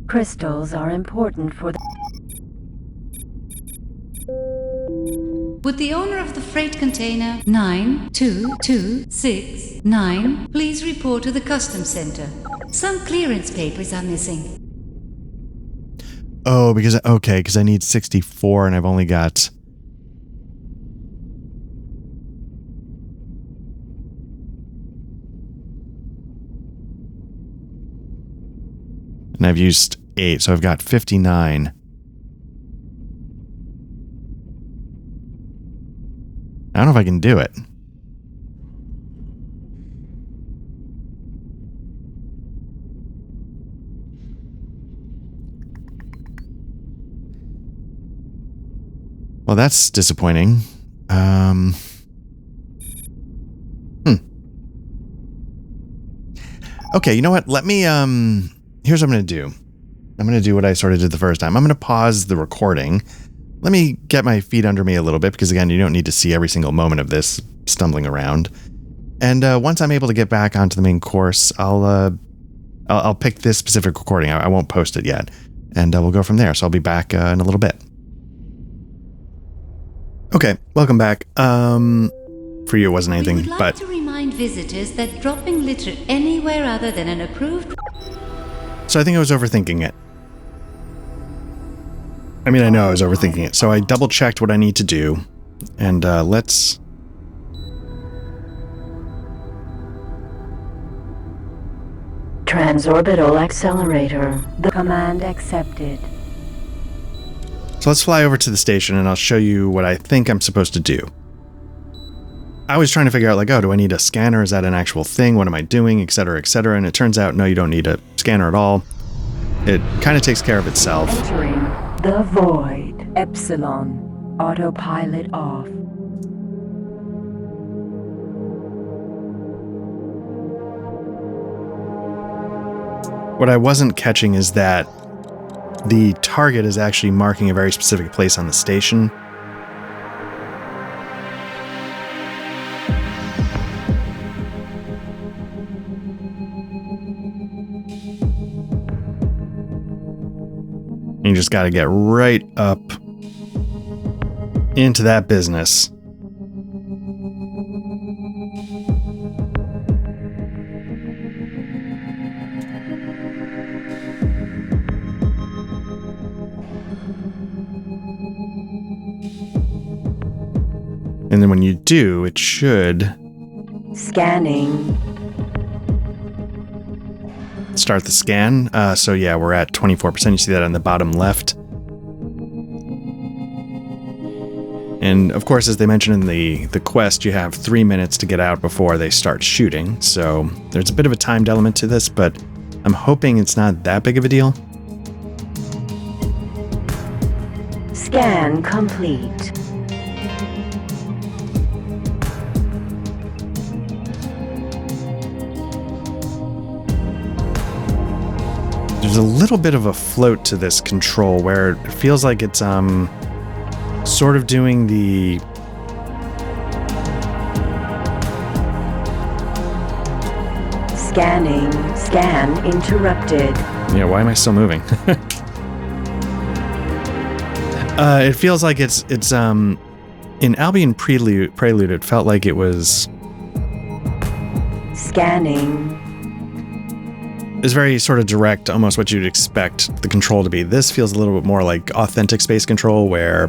Crystals are important for the... Would the owner of the freight container 92269 please report to the customs center? Some clearance papers are missing. Oh, because I need 64 and I've only got... And I've used 8, so I've got 59. I don't know if I can do it. Well, that's disappointing. Okay, you know what? Let me, here's what I'm going to do. I'm going to do what I sort of did the first time. I'm going to pause the recording. Let me get my feet under me a little bit, because again, you don't need to see every single moment of this stumbling around. And once I'm able to get back onto the main course, I'll pick this specific recording. I won't post it yet. And we'll go from there. So I'll be back in a little bit. Okay, welcome back. For you, it wasn't anything, We would like to remind visitors that dropping litter anywhere other than an approved... So I think I was overthinking it. I mean, I know I was overthinking it. So I double-checked what I need to do. And let's... Transorbital accelerator. The command accepted. So let's fly over to the station and I'll show you what I think I'm supposed to do. I was trying to figure out, like, oh, do I need a scanner? Is that an actual thing? What am I doing? Et cetera, et cetera. And it turns out, no, you don't need a scanner at all. It kind of takes care of itself. Entering the void. Epsilon. Autopilot off. What I wasn't catching is that the target is actually marking a very specific place on the station. You just got to get right up into that business. And then when you do, it should Scanning. start the scan. So yeah, we're at 24%. You see that on the bottom left. And of course, as they mentioned in the quest, you have 3 minutes to get out before they start shooting. So there's a bit of a timed element to this, but I'm hoping it's not that big of a deal. Scan complete. There's a little bit of a float to this control where it feels like it's sort of doing the Scanning. Scan interrupted. yeah, why am I still moving? It feels like it's in Albion Prelude it felt like it was Scanning. is very sort of direct, almost what you'd expect the control to be. This feels a little bit more like authentic space control, where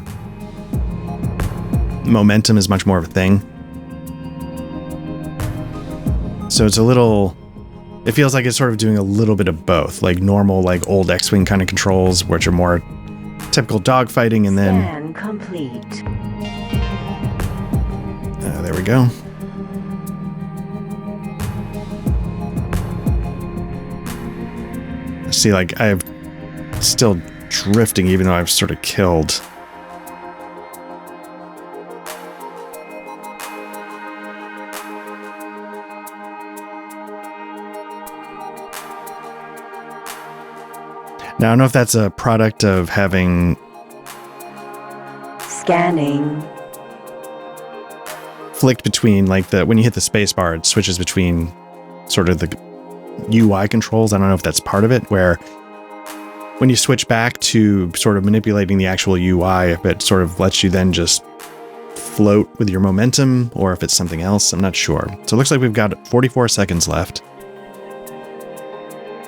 momentum is much more of a thing. So it's a little... It feels like it's sort of doing a little bit of both, like normal, like old X-Wing kind of controls, which are more typical dogfighting, and then... Scan complete. There we go. See, like, I'm still drifting even though I've sort of killed. Now, I don't know if that's a product of having... Scanning. Flicked between, like, when you hit the space bar, it switches between sort of the UI controls. I don't know if that's part of it, where when you switch back to sort of manipulating the actual UI, if it sort of lets you then just float with your momentum, or if it's something else, I'm not sure. So it looks like we've got 44 seconds left.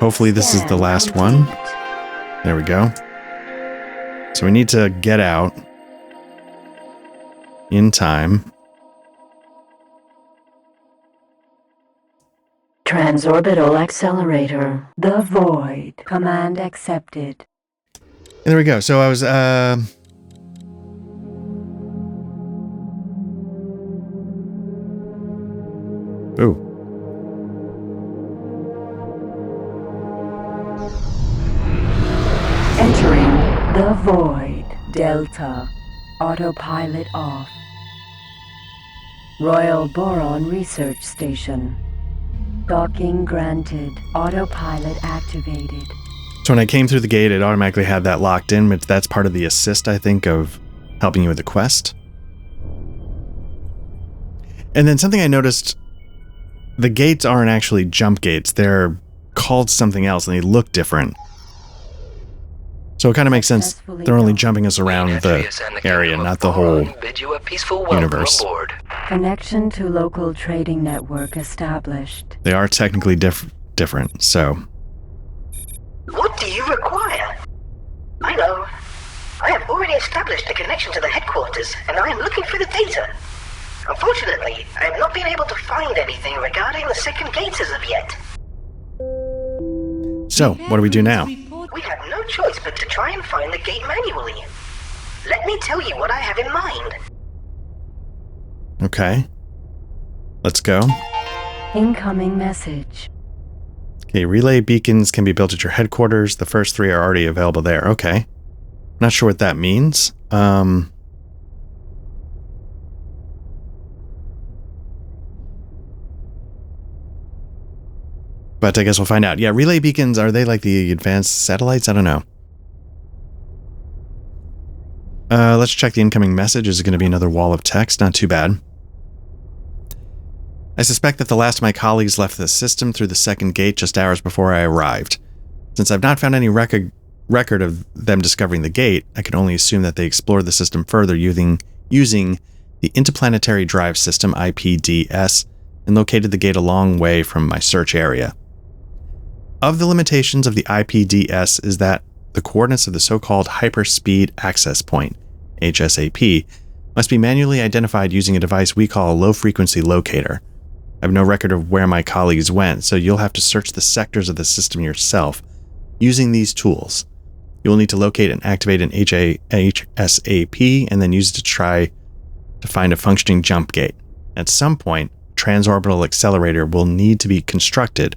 Hopefully this is the last one. There we go. So we need to get out in time. Transorbital accelerator. The void. Command accepted. And there we go. So I was Ooh. Entering the void. Delta. Autopilot off. Royal Boron Research Station. Docking granted. Autopilot activated. So when I came through the gate, it automatically had that locked in, but that's part of the assist, I think, of helping you with the quest. And then something I noticed, the gates aren't actually jump gates. They're called something else, and they look different. So it kind of makes sense. They're only jumping us around the area, not the whole universe. Connection to local trading network established. They are technically different, so... What do you require? I know. I have already established a connection to the headquarters, and I am looking for the data. Unfortunately, I have not been able to find anything regarding the second gate as of yet. So, what do we do now? We have no choice but to try and find the gate manually. Let me tell you what I have in mind. Okay. Let's go. Incoming message. Okay, relay beacons can be built at your headquarters. The first 3 are already available there. Okay. Not sure what that means. But I guess we'll find out. Yeah, relay beacons, are they like the advanced satellites? I don't know. Let's check the incoming message. Is it going to be another wall of text? Not too bad. I suspect that the last of my colleagues left the system through the second gate just hours before I arrived. Since I've not found any record of them discovering the gate, I can only assume that they explored the system further using the Interplanetary Drive System, IPDS, and located the gate a long way from my search area. Of the limitations of the IPDS is that the coordinates of the so-called Hyperspeed Access Point, HSAP, must be manually identified using a device we call a low-frequency locator. I have no record of where my colleagues went, so you'll have to search the sectors of the system yourself using these tools. You will need to locate and activate an HSAP and then use it to try to find a functioning jump gate. At some point, a transorbital accelerator will need to be constructed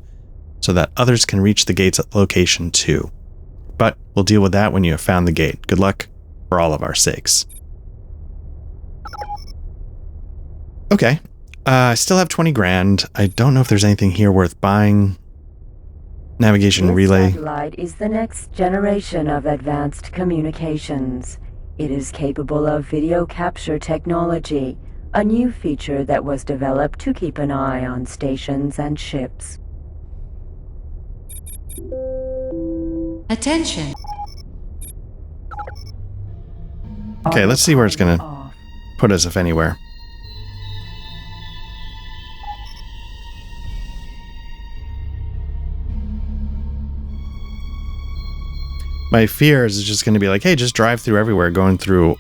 so that others can reach the gate's location too. But we'll deal with that when you have found the gate. Good luck for all of our sakes. Okay. I still have 20 grand. I don't know if there's anything here worth buying. Navigation relay. This satellite is the next generation of advanced communications. It is capable of video capture technology, a new feature that was developed to keep an eye on stations and ships. Attention. Okay, let's see where it's going to put us, if anywhere. My fear is just going to be like, hey, just drive through everywhere, going through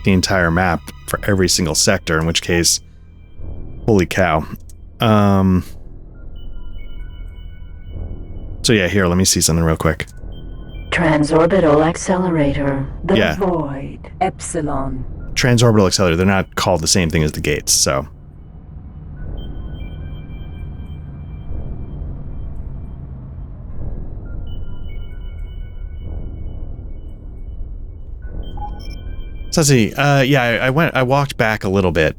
the entire map for every single sector, in which case, holy cow. So yeah, here, let me see something real quick. Transorbital accelerator, the void, Epsilon. Transorbital accelerator, they're not called the same thing as the gates, so. So let's see. Yeah, I walked back a little bit.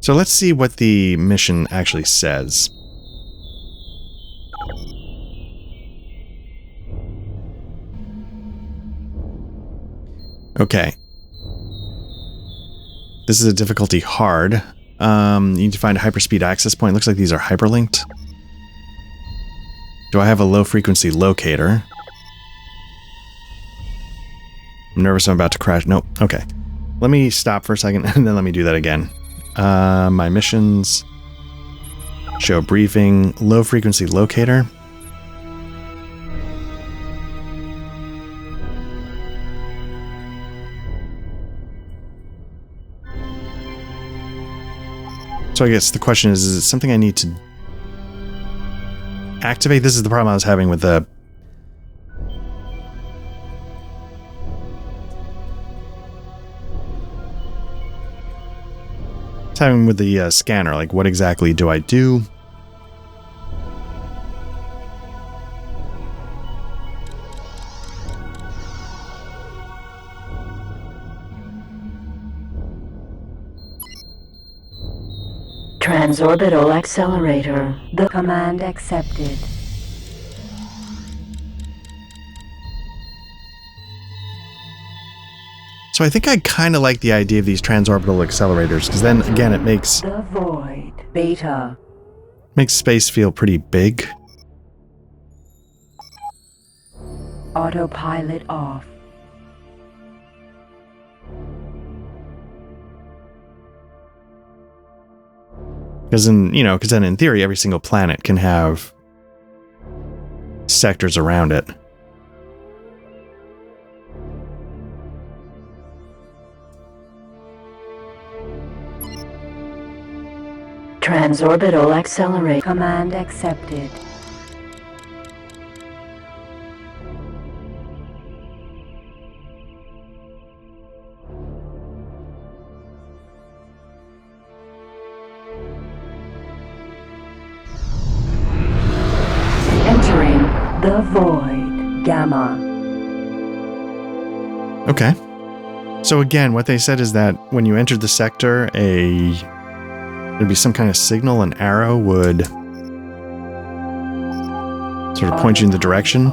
So let's see what the mission actually says. Okay. This is a difficulty hard. You need to find a hyperspeed access point. Looks like these are hyperlinked. Do I have a low frequency locator? I'm nervous I'm about to crash. Nope. Okay. Let me stop for a second and then let me do that again. My missions. Show briefing. Low frequency locator. So I guess the question is it something I need to activate? This is the problem I was having with the... Time with the scanner, like what exactly do I do? Transorbital accelerator. The command accepted. So I think I kind of like the idea of these transorbital accelerators, because then again it makes The void. Beta. space feel pretty big. Autopilot off. Because then in theory every single planet can have sectors around it. Transorbital accelerate. Command accepted. Entering the void. Gamma. Okay. So again, what they said is that when you entered the sector, there'd be some kind of signal, an arrow would sort of point you in the direction.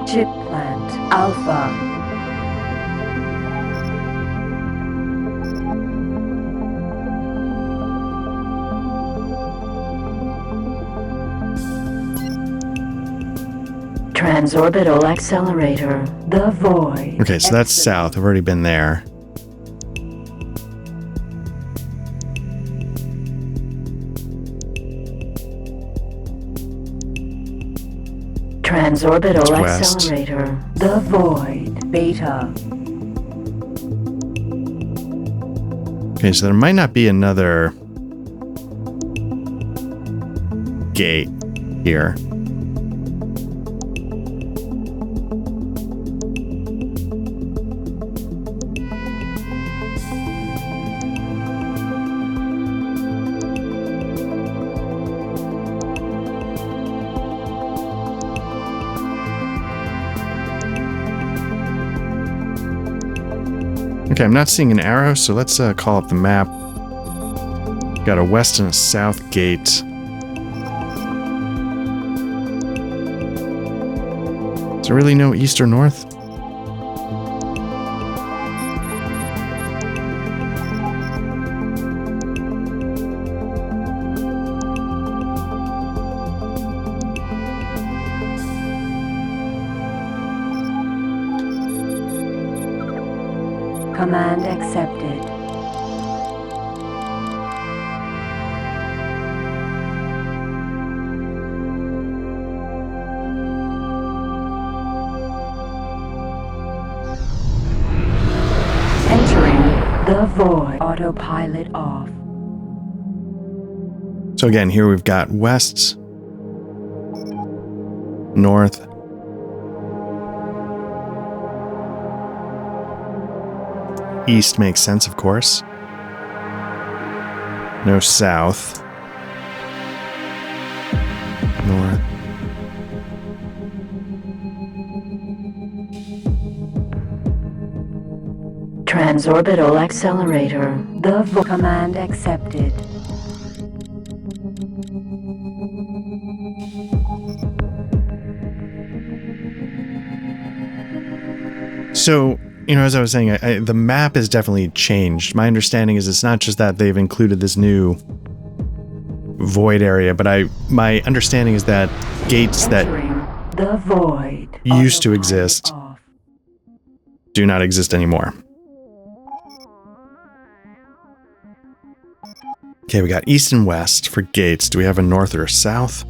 Chip plant. Alpha. Transorbital accelerator. The void. Okay, so that's south. I've already been there. Transorbital West. accelerator. The void. Beta. Okay, so there might not be another gate here. Okay, I'm not seeing an arrow, so let's call up the map. Got a west and a south gate. Is there really no east or north? Command accepted. Entering the void. Autopilot off. So again, here we've got west, north, east makes sense, of course. No south. North. Transorbital accelerator. The command accepted. So, as I was saying, the map has definitely changed. My understanding is it's not just that they've included this new void area, but my understanding is that gates that the void used to exist do not exist anymore. Okay, we got east and west for gates. Do we have a north or a south?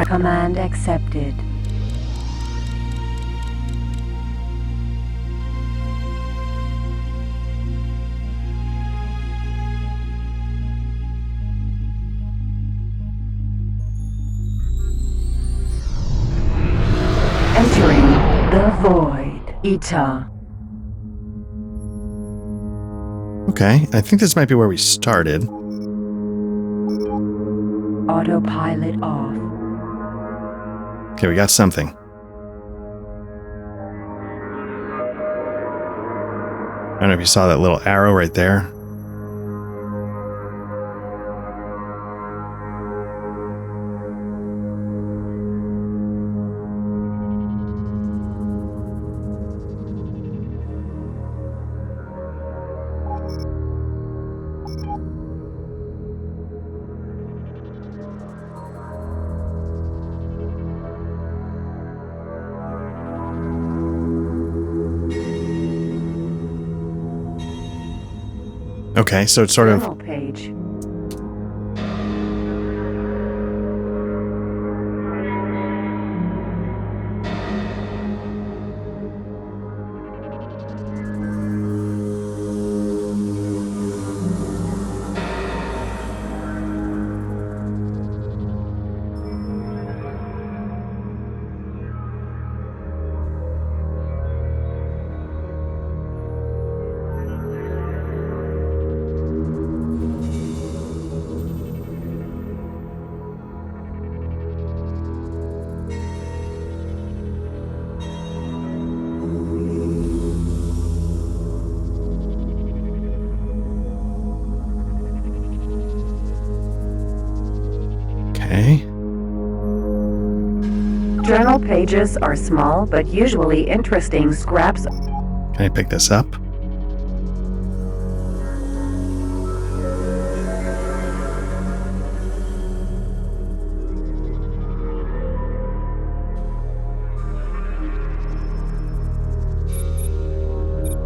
Command accepted. Entering the void. Ita. Okay, I think this might be where we started. Autopilot off. Okay, we got something. I don't know if you saw that little arrow right there. Okay, so it's sort of... Page. Okay. Journal pages are small but usually interesting scraps. Can I pick this up?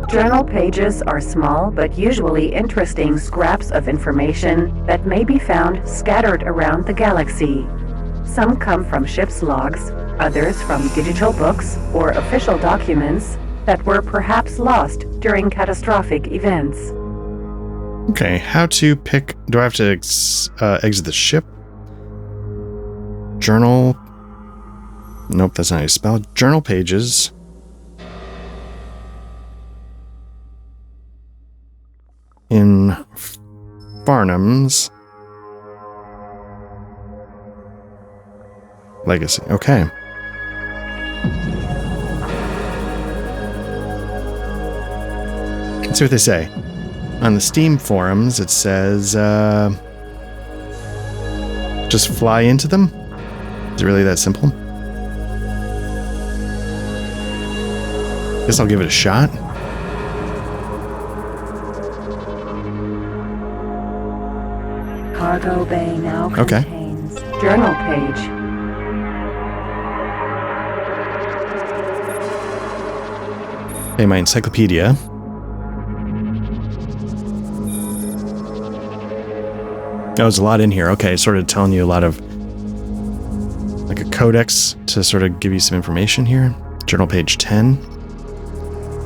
Journal pages are small but usually interesting scraps of information that may be found scattered around the galaxy. Some come from ship's logs, others from digital books or official documents that were perhaps lost during catastrophic events. Okay, how to pick... Do I have to exit the ship? Journal... Nope, that's not how you spell it. Journal pages... in Farnham's legacy. Okay. Let's see what they say. On the Steam forums, it says, just fly into them? Is it really that simple? Guess I'll give it a shot. Cargo bay now Okay. contains journal page. Okay, my encyclopedia. Oh, there's a lot in here. Okay, sort of telling you a lot of... like a codex to sort of give you some information here. Journal page 10.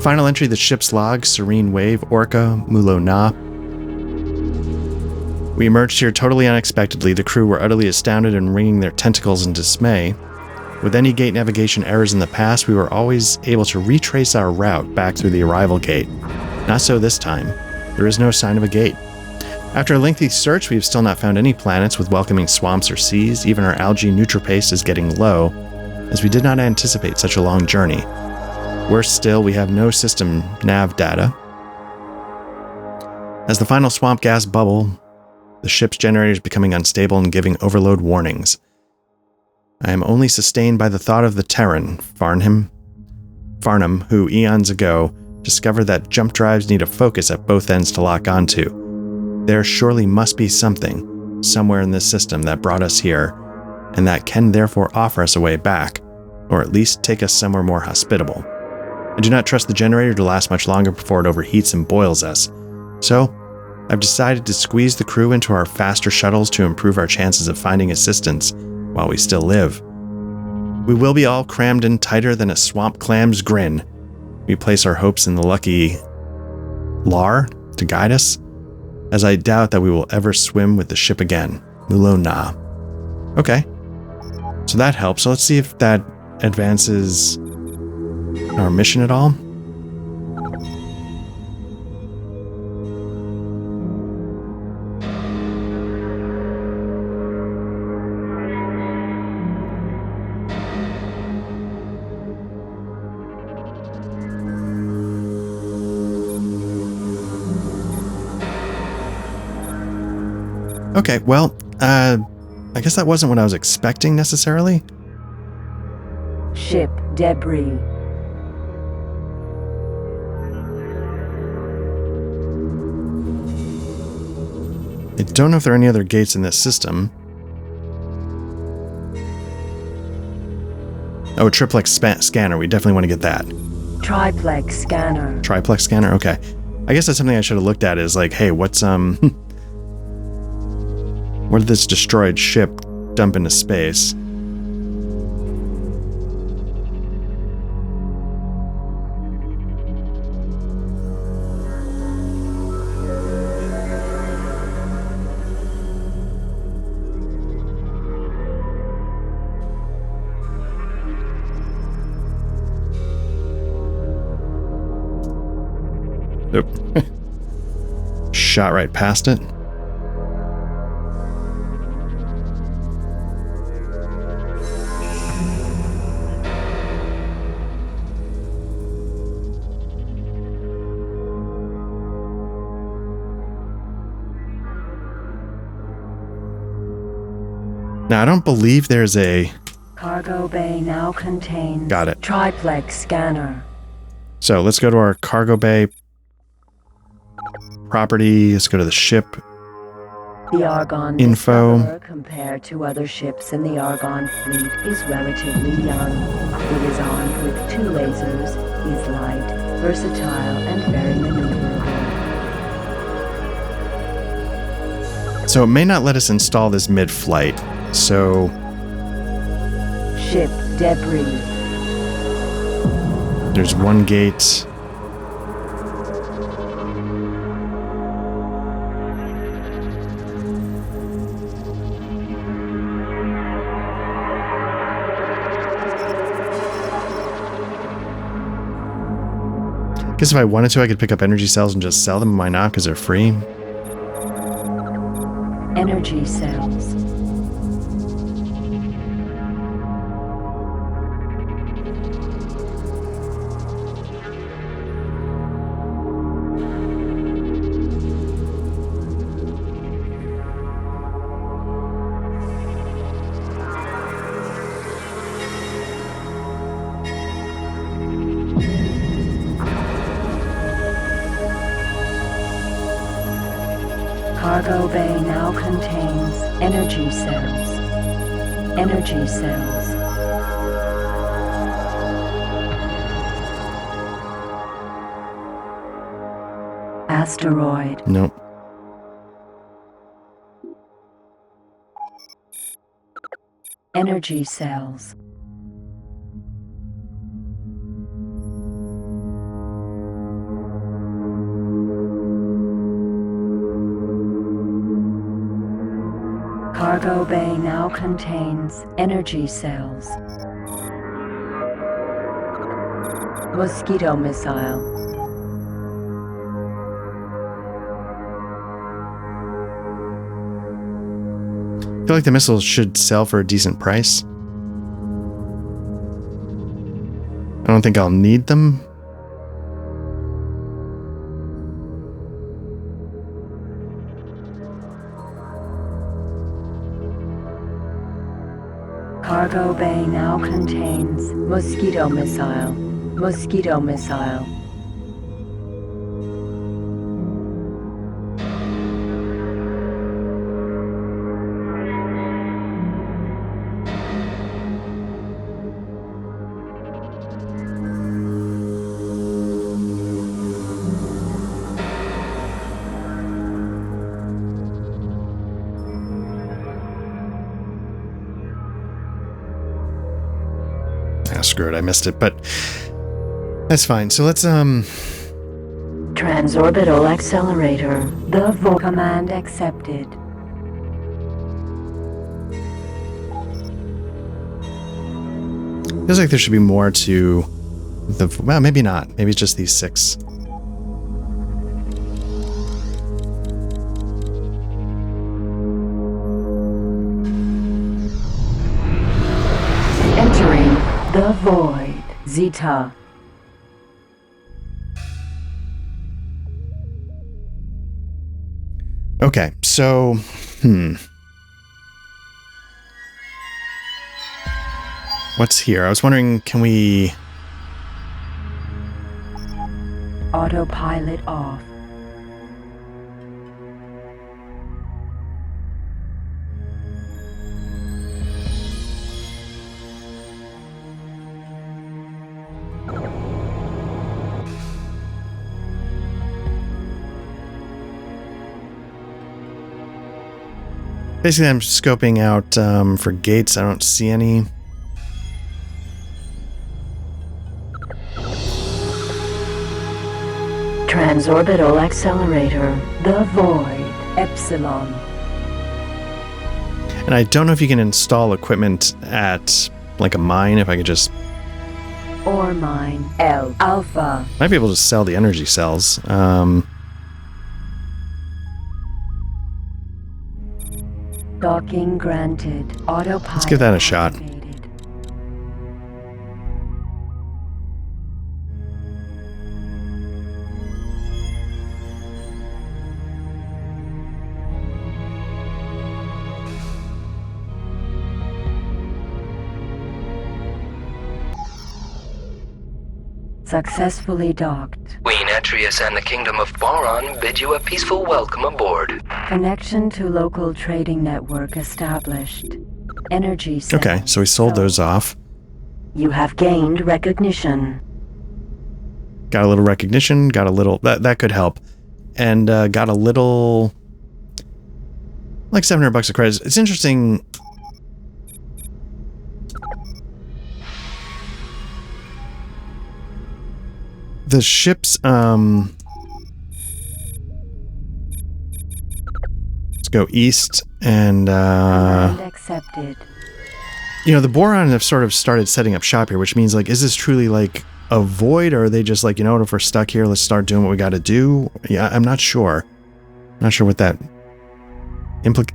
Final entry, the ship's log, Serene Wave, Orca, Mulo Na. We emerged here totally unexpectedly. The crew were utterly astounded and wringing their tentacles in dismay. With any gate navigation errors in the past, we were always able to retrace our route back through the arrival gate. Not so this time. There is no sign of a gate. After a lengthy search, we have still not found any planets with welcoming swamps or seas. Even our algae nutripaste is getting low, as we did not anticipate such a long journey. Worse still, we have no system nav data. As the final swamp gas bubble, the ship's generator is becoming unstable and giving overload warnings. I am only sustained by the thought of the Terran, Farnham, who eons ago discovered that jump drives need a focus at both ends to lock onto. There surely must be something, somewhere in this system that brought us here, and that can therefore offer us a way back, or at least take us somewhere more hospitable. I do not trust the generator to last much longer before it overheats and boils us, so I've decided to squeeze the crew into our faster shuttles to improve our chances of finding assistance while we still live. We will be all crammed in tighter than a swamp clam's grin. We place our hopes in the lucky Lar to guide us, as I doubt that we will ever swim with the ship again. Mulo na. Okay. So that helps. So let's see if that advances our mission at all. Okay, well, I guess that wasn't what I was expecting necessarily. Ship debris. I don't know if there are any other gates in this system. Oh, a triplex scanner. We definitely want to get that. Triplex scanner. Triplex scanner? Okay. I guess that's something I should have looked at is like, hey, what's, what did this destroyed ship dump into space? Nope. Shot right past it. Now, I don't believe there's a... Cargo bay now contains... Got it. Triplex scanner. So let's go to our cargo bay property. Let's go to the ship. The Argon Info. Discoverer, compared to other ships in the Argon fleet, is relatively young. It is armed with 2 lasers, is light, versatile, and very maneuverable. So it may not let us install this mid-flight. So... Ship debris. There's one gate. Guess if I wanted to, I could pick up energy cells and just sell them. Why not? Because they're free. Energy cells. Cargo bay now contains energy cells. Energy cells. Asteroid. Nope. Energy cells. Cargo bay now contains energy cells. Mosquito missile. I feel like the missiles should sell for a decent price. I don't think I'll need them. Cargo bay now contains mosquito missile. Mosquito missile. Screw it, I missed it, but that's fine. So let's Transorbital accelerator. The command accepted. feels like there should be more to the, well, maybe not. Maybe it's just these 6. Entering the void. Zeta. Okay, so, what's here? I was wondering, can we... Autopilot off. Basically, I'm scoping out for gates. I don't see any. Transorbital accelerator. The void. Epsilon. And I don't know if you can install equipment at, like, a mine, if I could just... Ore mine. L. Alpha. Might be able to sell the energy cells. Docking granted. Autopilot. Let's give that a shot. activated. Successfully docked. Queen Atreus and the Kingdom of Boron bid you a peaceful welcome aboard. Connection to local trading network established. Energy cell. Okay, so we sold those off. You have gained recognition. Got a little recognition, got a little... That could help. And got a little... like $700 of credits. It's interesting... The ships, let's go east and, accepted. You know, the Boron have sort of started setting up shop here, which means, like, is this truly, like, a void, or are they just like, you know what, if we're stuck here, let's start doing what we gotta do? Yeah, I'm not sure. Not sure what that,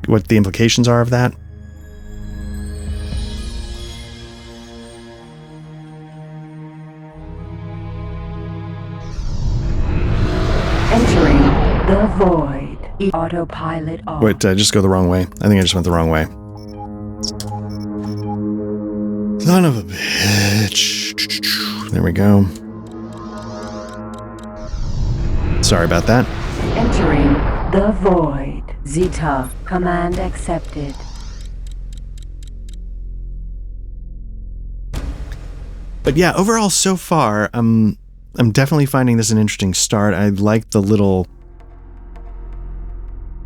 what the implications are of that. Entering the void. Autopilot off. Wait, did I just go the wrong way? I think I just went the wrong way. Son of a bitch. There we go. Sorry about that. Entering the void. Zeta. Command accepted. But yeah, overall so far, I'm definitely finding this an interesting start. I like the little...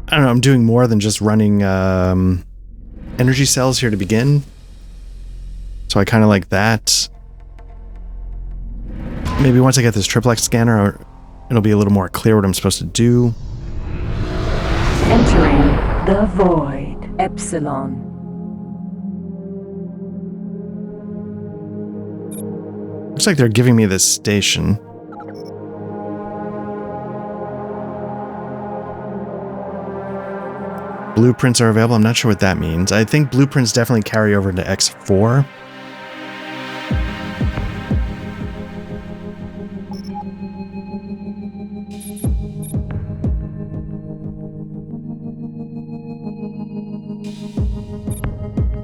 I don't know, I'm doing more than just running energy cells here to begin. So I kind of like that. Maybe once I get this triplex scanner, it'll be a little more clear what I'm supposed to do. Entering the void. Epsilon. Looks like they're giving me this station. Blueprints are available. I'm not sure what that means. I think blueprints definitely carry over to X4.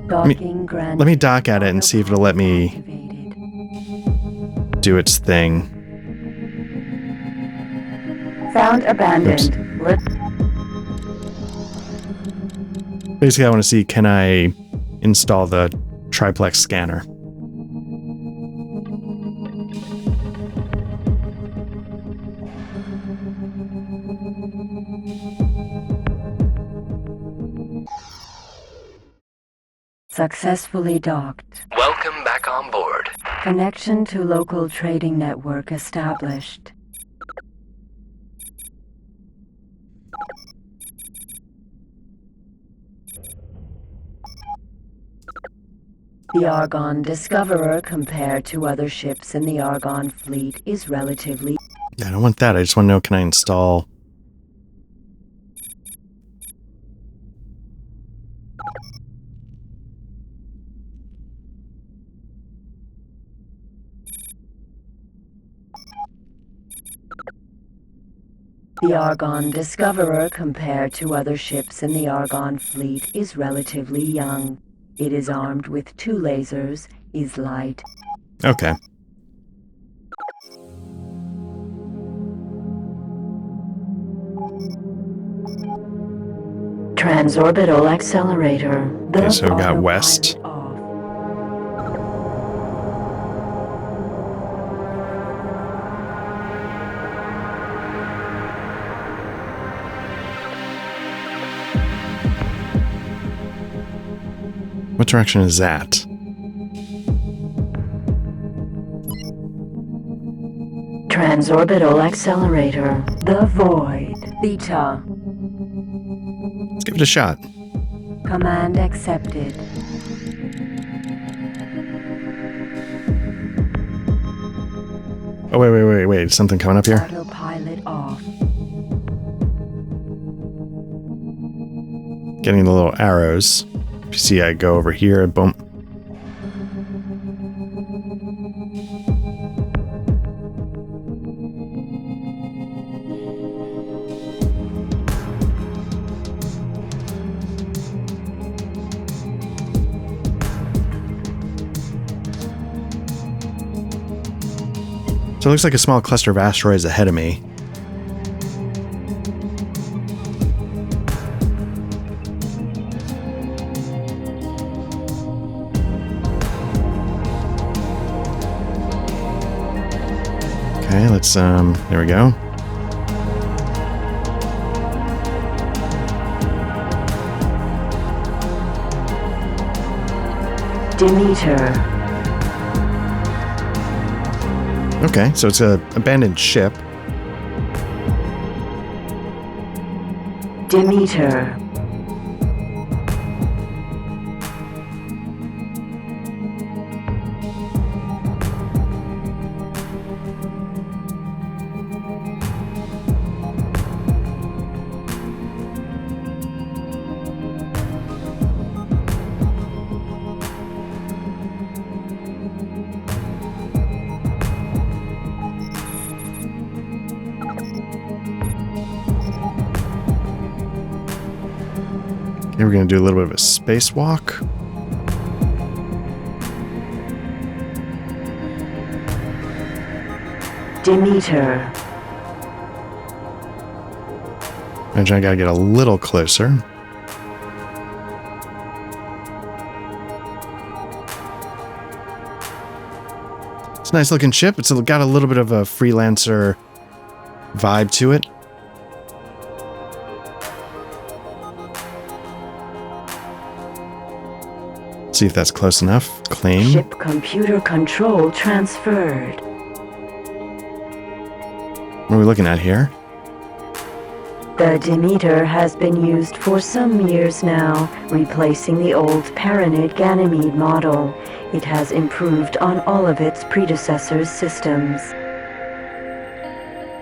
Docking Let me dock at it and see if it'll let me do its thing. Found abandoned. Basically, I want to see, can I install the triplex scanner? Successfully docked. Welcome back on board. Connection to local trading network established. The Argon Discoverer, compared to other ships in the Argon fleet, is relatively... Yeah, I don't want that. I just want to know, can I install... The Argon Discoverer, compared to other ships in the Argon fleet, is relatively young. It is armed with 2 lasers, is light. Okay. Transorbital accelerator. Okay, so we got west. What direction is that? Transorbital accelerator. The Void. Theta. Let's give it a shot. Command accepted. Oh, wait. Is something coming up here? Autopilot off. Getting the little arrows. If you see, I go over here and boom. So it looks like a small cluster of asteroids ahead of me. Okay, let's, there we go. Demeter. Okay, so it's an abandoned ship. Demeter. Okay, we're going to do a little bit of a spacewalk. Demeter. Imagine I got to get a little closer. It's a nice looking ship. It's got a little bit of a freelancer vibe to it. See if that's close enough. Claim. Ship computer control transferred. What are we looking at here? The Demeter has been used for some years now, replacing the old Paranid Ganymede model. It has improved on all of its predecessors' systems.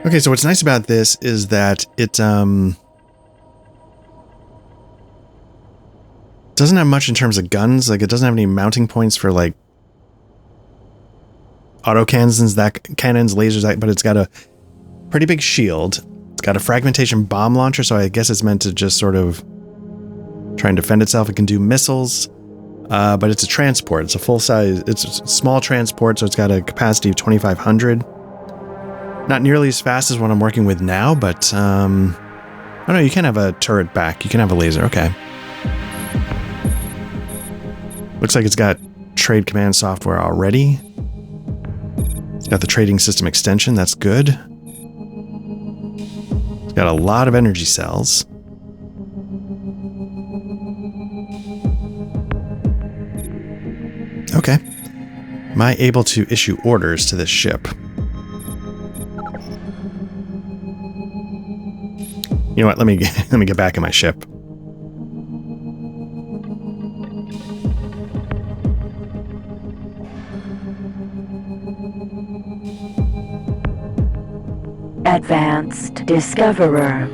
Okay, so what's nice about this is that it doesn't have much in terms of guns. Like, it doesn't have any mounting points for like autocannons, cannons, lasers, but it's got a pretty big shield. It's got a fragmentation bomb launcher, so I guess it's meant to just sort of try and defend itself. It can do missiles. but it's a transport. It's a full-size, it's a small transport, so it's got a capacity of 2,500. Not nearly as fast as what I'm working with now, but, oh no, you can have a turret back. You can have a laser, okay. Looks like it's got trade command software already. It's got the trading system extension, that's good. It's got a lot of energy cells. Okay. Am I able to issue orders to this ship? You know what? Let me get back in my ship. Advanced Discoverer.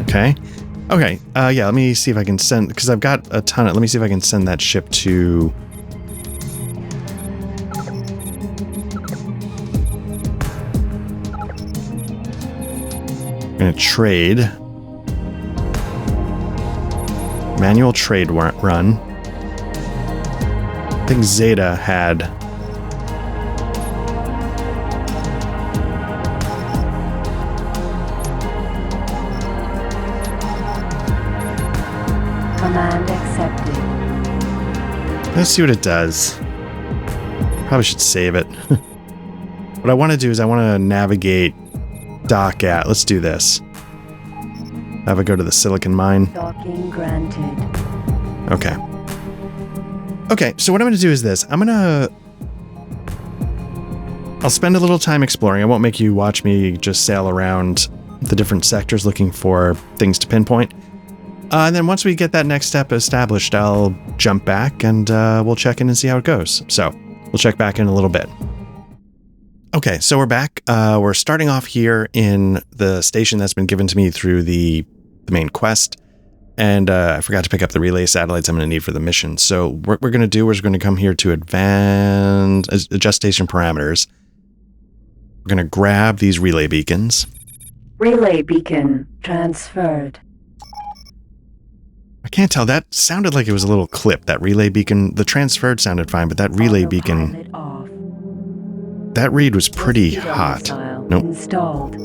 Okay. Okay. Yeah, let me see if I can send, because I've got a ton of, let me see if I can send that ship to... I'm going to trade. Manual trade run. I think Zeta had... Command accepted. Let's see what it does. Probably should save it. What I want to do is I want to navigate dock at. Let's do this. Have it go to the silicon mine. Docking granted. Okay. Okay, so what I'm going to do is this. I'll spend a little time exploring. I won't make you watch me just sail around the different sectors looking for things to pinpoint. And then once we get that next step established, I'll jump back and we'll check in and see how it goes. So we'll check back in a little bit. Okay, so we're back. We're starting off here in the station that's been given to me through the main quest. And I forgot to pick up the relay satellites I'm going to need for the mission. So what we're going to do is we're going to come here to adjust station parameters. We're going to grab these relay beacons. Relay beacon transferred. I can't tell. That sounded like it was a little clip. That relay beacon, the transferred sounded fine, but that relay beacon, that read was pretty hot. Nope. Installed.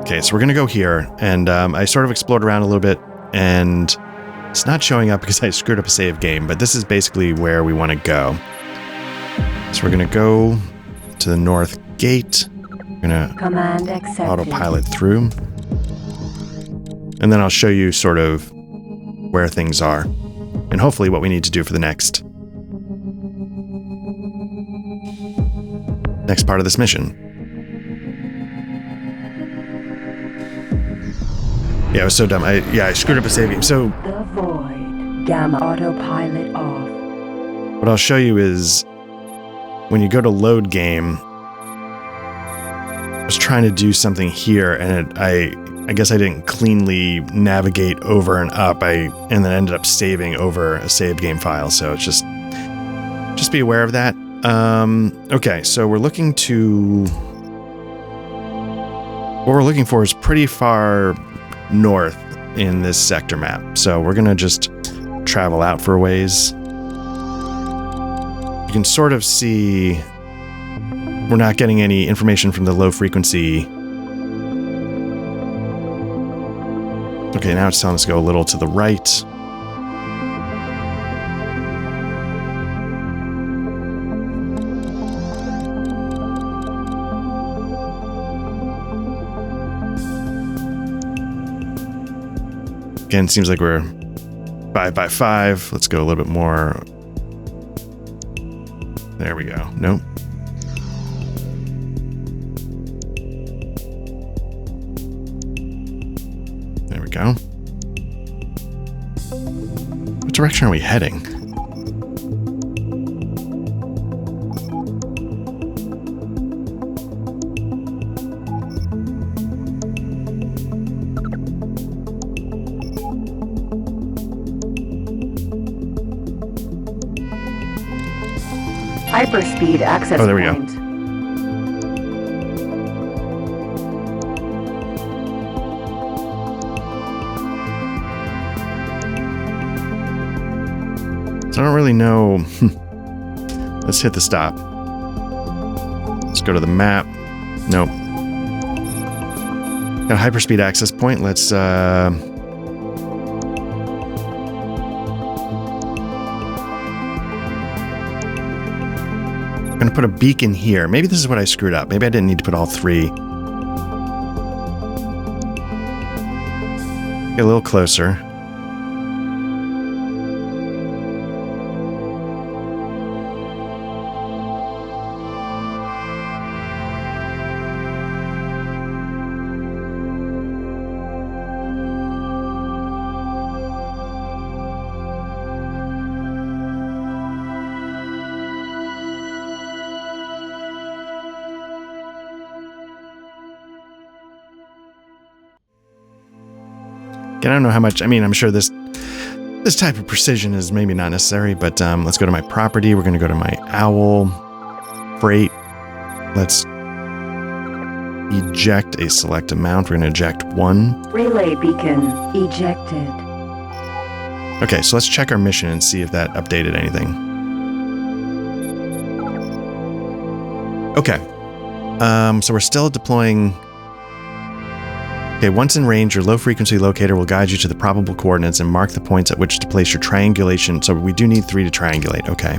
Okay, so we're going to go here, and I sort of explored around a little bit, and it's not showing up because I screwed up a save game, but this is basically where we want to go. So we're going to go to the north gate. We're going to autopilot through. And then I'll show you sort of where things are, and hopefully what we need to do for the next part of this mission. Yeah, it was so dumb. I screwed up a save game. So The void. Gamma autopilot off. what I'll show you is when you go to load game, I was trying to do something here, and I guess I didn't cleanly navigate over and up. And then ended up saving over a save game file. So it's just be aware of that. Okay, so what we're looking for is pretty far north in this sector map. So we're going to just travel out for a ways. You can sort of see we're not getting any information from the low frequency. Okay, now it's telling us to go a little to the right. Again, seems like we're 5x5. Let's go a little bit more. There we go. Nope. There we go. What direction are we heading? Hyperspeed access Oh, there we go. point. So I don't really know. Let's hit the stop. Let's go to the map. Nope. Got a hyperspeed access point. Let's I'm gonna put a beacon here. Maybe this is what I screwed up. Maybe I didn't need to put all three. Get a little closer. I don't know how much, I mean, I'm sure this type of precision is maybe not necessary, but let's go to my property. We're going to go to my owl freight. Let's eject a select amount. We're going to eject 1. Relay beacon ejected. Okay, so let's check our mission and see if that updated anything. Okay. So we're still deploying. Okay, once in range, your low-frequency locator will guide you to the probable coordinates and mark the points at which to place your triangulation. So we do need 3 to triangulate. Okay.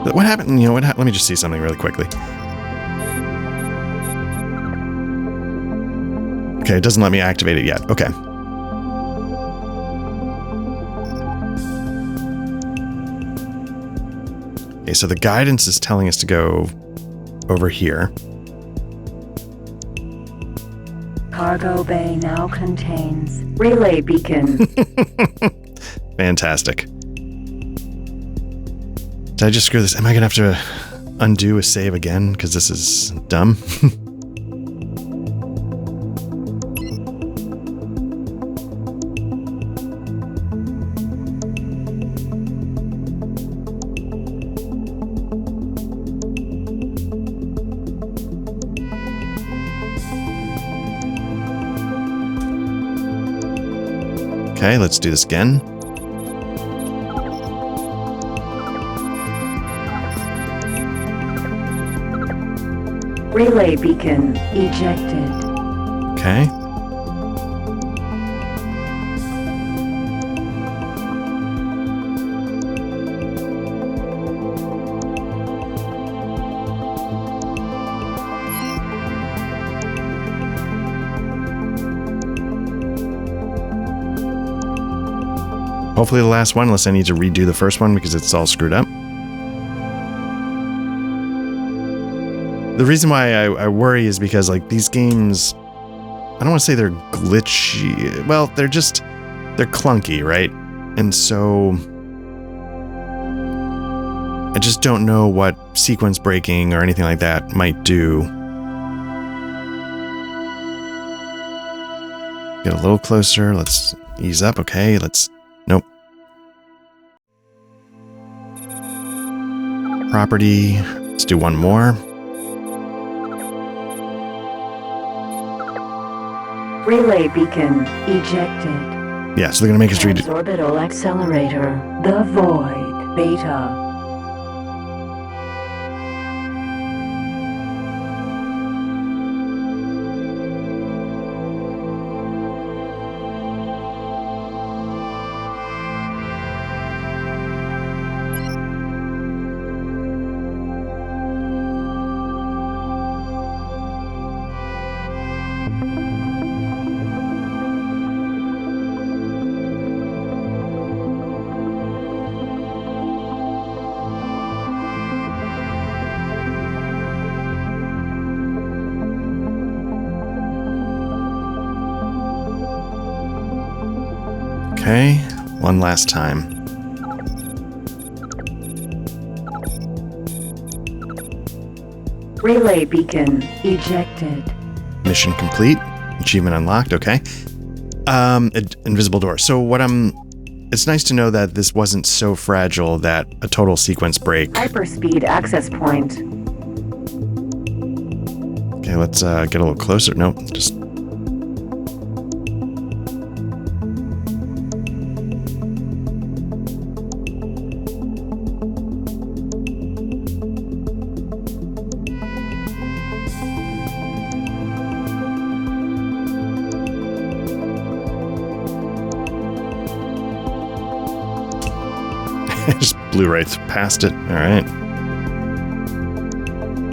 But what happened? You know what? Let me just see something really quickly. Okay, it doesn't let me activate it yet. Okay. Okay, so the guidance is telling us to go over here. Cargo bay now contains relay beacon. Fantastic. Did I just screw this? Am I going to have to undo a save again? Because this is dumb. Okay, let's do this again. Relay beacon ejected. Okay. Hopefully the last one, unless I need to redo the first one because it's all screwed up. The reason why I worry is because, like, these games, I don't want to say they're glitchy. Well, they're clunky, right? And so I just don't know what sequence breaking or anything like that might do. Get a little closer. Let's ease up. Okay, nope. Property. Let's do one more. Relay beacon ejected. Yeah, so they're going to make us redo. Orbital accelerator. The void. Beta. Okay, one last time. Relay beacon ejected. Mission complete. Achievement unlocked. Okay. Invisible door. So it's nice to know that this wasn't so fragile that a total sequence break. Hyperspeed access point. Okay, let's get a little closer. Nope, just... just blew right past it. All right.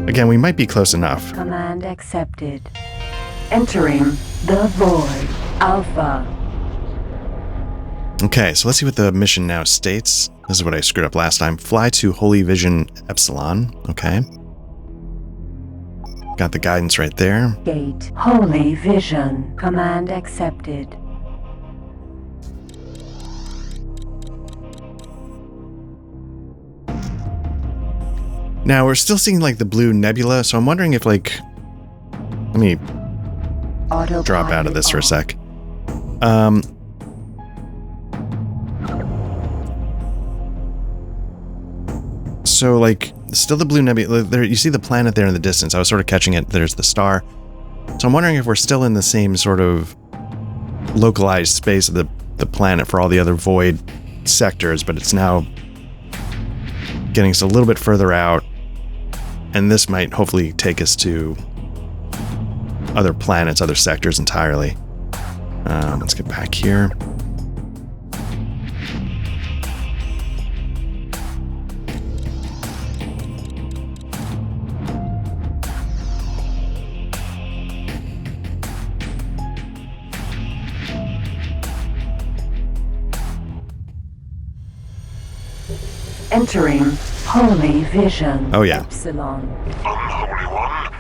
Again, we might be close enough. Command accepted. Entering the void. Alpha. Okay, so let's see what the mission now states. This is what I screwed up last time. Fly to Holy Vision Epsilon. Okay. Got the guidance right there. Gate. Holy Vision. Command accepted. Now, we're still seeing, like, the blue nebula, so I'm wondering if, like... Let me drop out of this for a sec. So, like, still the blue nebula... There, you see the planet there in the distance. I was sort of catching it. There's the star. So I'm wondering if we're still in the same sort of localized space of the planet for all the other void sectors, but it's now getting us a little bit further out. And this might hopefully take us to other planets, other sectors entirely. Let's get back here. Entering Holy Vision. Oh, yeah. Epsilon. Unholy One,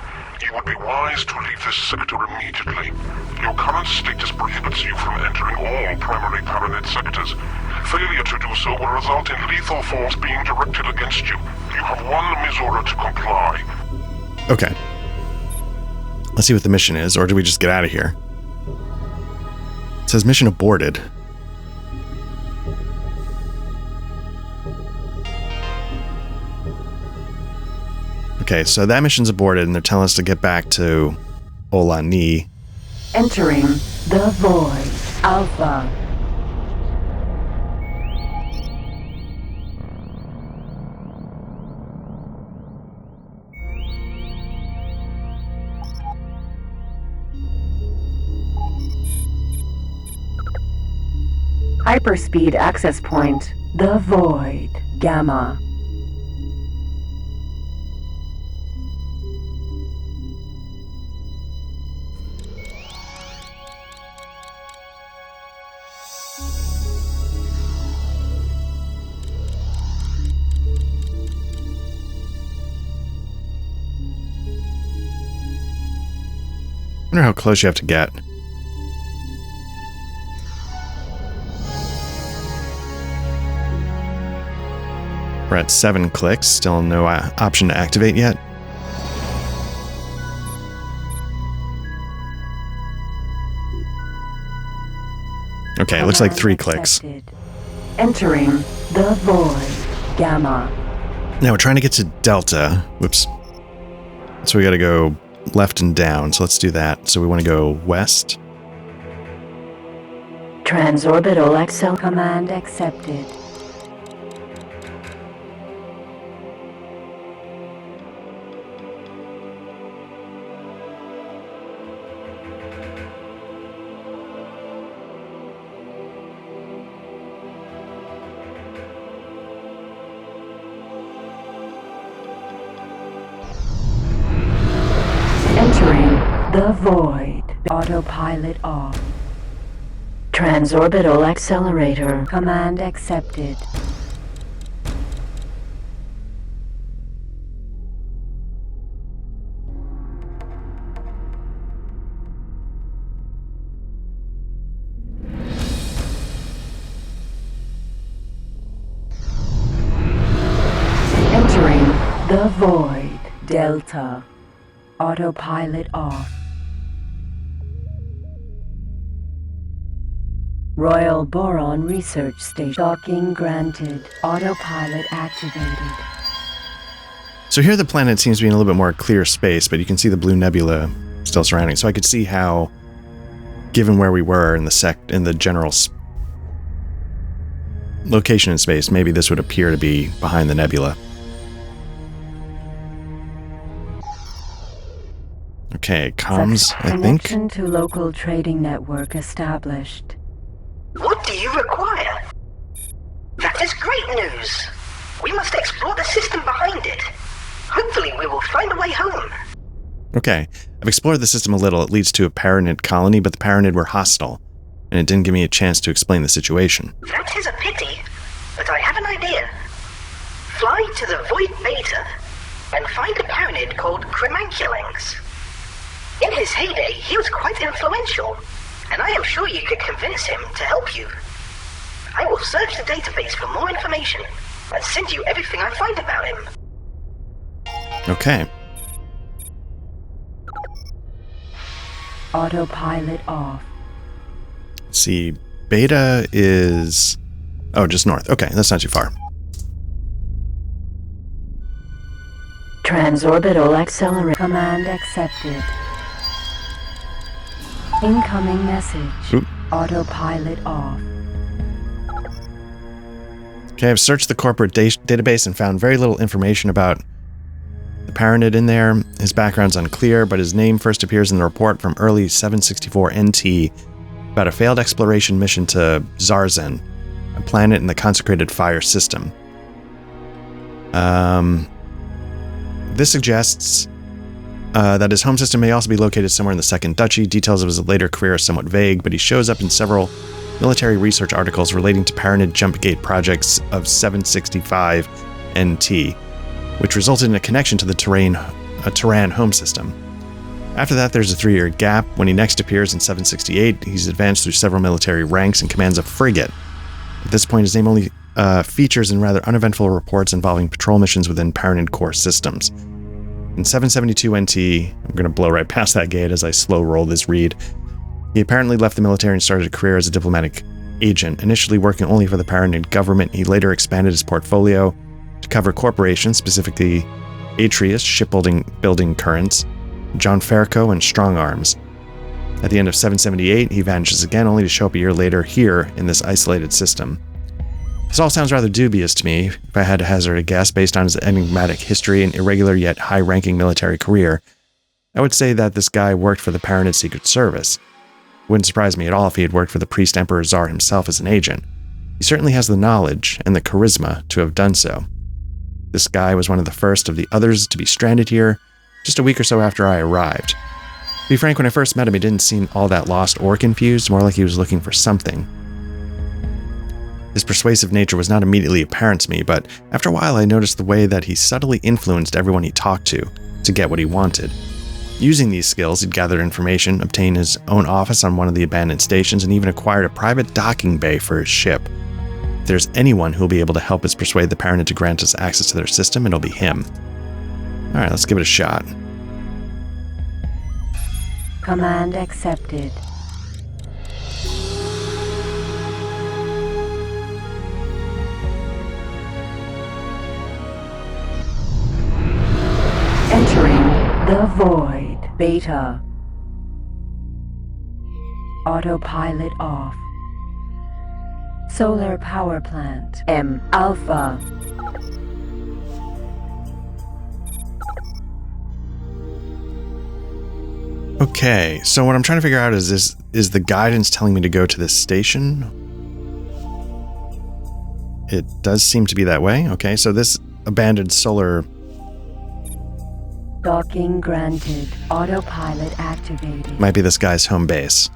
you would be wise to leave this sector immediately. Your current status prohibits you from entering all primary Paranet sectors. Failure to do so will result in lethal force being directed against you. You have 1 Mizora to comply. Okay. Let's see what the mission is, or do we just get out of here? It says mission aborted. Okay, so that mission's aborted, and they're telling us to get back to Olani. Entering the void. Alpha. Hyperspeed access point. The void. Gamma. I wonder how close you have to get. We're at 7 clicks. Still no option to activate yet. Okay, it looks like 3 clicks. Entering the void. Gamma. Now we're trying to get to Delta. Whoops. So we gotta go left and down. So let's do that. So we want to go west. Transorbital Excel command accepted. Entering the void. Autopilot off. Transorbital accelerator. Command accepted. Entering the void. Delta. Autopilot off. Royal Boron Research Station. Docking granted. Autopilot activated. So here the planet seems to be in a little bit more clear space, but you can see the blue nebula still surrounding. So I could see how, given where we were in the general location in space, maybe this would appear to be behind the nebula. Okay, comms, I think. Connection to local trading network established. What do you require? That is great news. We must explore the system behind it. Hopefully we will find a way home. Okay, I've explored the system a little. It leads to a Paranid colony, but the Paranid were hostile, and it didn't give me a chance to explain the situation. That is a pity, but I have an idea. Fly to the Void Beta and find a Paranid called Cremanculanx. In his heyday, he was quite influential, and I am sure you could convince him to help you. I will search the database for more information and send you everything I find about him. Okay. Autopilot off. Let's see, Beta is... Oh, just north. Okay, that's not too far. Transorbital accelerate. Command accepted. Incoming message. Oop. Autopilot off. Okay, I've searched the corporate database and found very little information about the Paranid in there. His background's unclear, but his name first appears in the report from early 764 NT about a failed exploration mission to Zarzen, a planet in the consecrated fire system. This suggests that his home system may also be located somewhere in the Second Duchy. Details of his later career are somewhat vague, but he shows up in several military research articles relating to Paranid jump gate projects of 765 NT, which resulted in a connection to the Terran home system. After that, there's a 3-year gap. When he next appears in 768, he's advanced through several military ranks and commands a frigate. At this point, his name only features in rather uneventful reports involving patrol missions within Paranid core systems. In 772 NT, I'm going to blow right past that gate as I slow roll this read, he apparently left the military and started a career as a diplomatic agent, initially working only for the Paranid government. He later expanded his portfolio to cover corporations, specifically Atreus, shipbuilding currents, John Ferco, and Strong Arms. At the end of 778, he vanishes again, only to show up a year later here in this isolated system. This all sounds rather dubious to me. If I had to hazard a guess based on his enigmatic history and irregular yet high-ranking military career, I would say that this guy worked for the Paranid Secret Service. It wouldn't surprise me at all if he had worked for the Priest Emperor Tsar himself as an agent. He certainly has the knowledge and the charisma to have done so. This guy was one of the first of the others to be stranded here, just a week or so after I arrived. To be frank, when I first met him, he didn't seem all that lost or confused, more like he was looking for something. His persuasive nature was not immediately apparent to me, but after a while I noticed the way that he subtly influenced everyone he talked to get what he wanted. Using these skills, he'd gathered information, obtained his own office on one of the abandoned stations, and even acquired a private docking bay for his ship. If there's anyone who'll be able to help us persuade the Paranid to grant us access to their system, it'll be him. Alright, let's give it a shot. Command accepted. Entering the Void Beta. Autopilot off. Solar power plant M Alpha. Okay, so what I'm trying to figure out is the guidance telling me to go to this station? It does seem to be that way. Okay, so this abandoned solar... Docking granted. Autopilot activated. might be this guy's home base.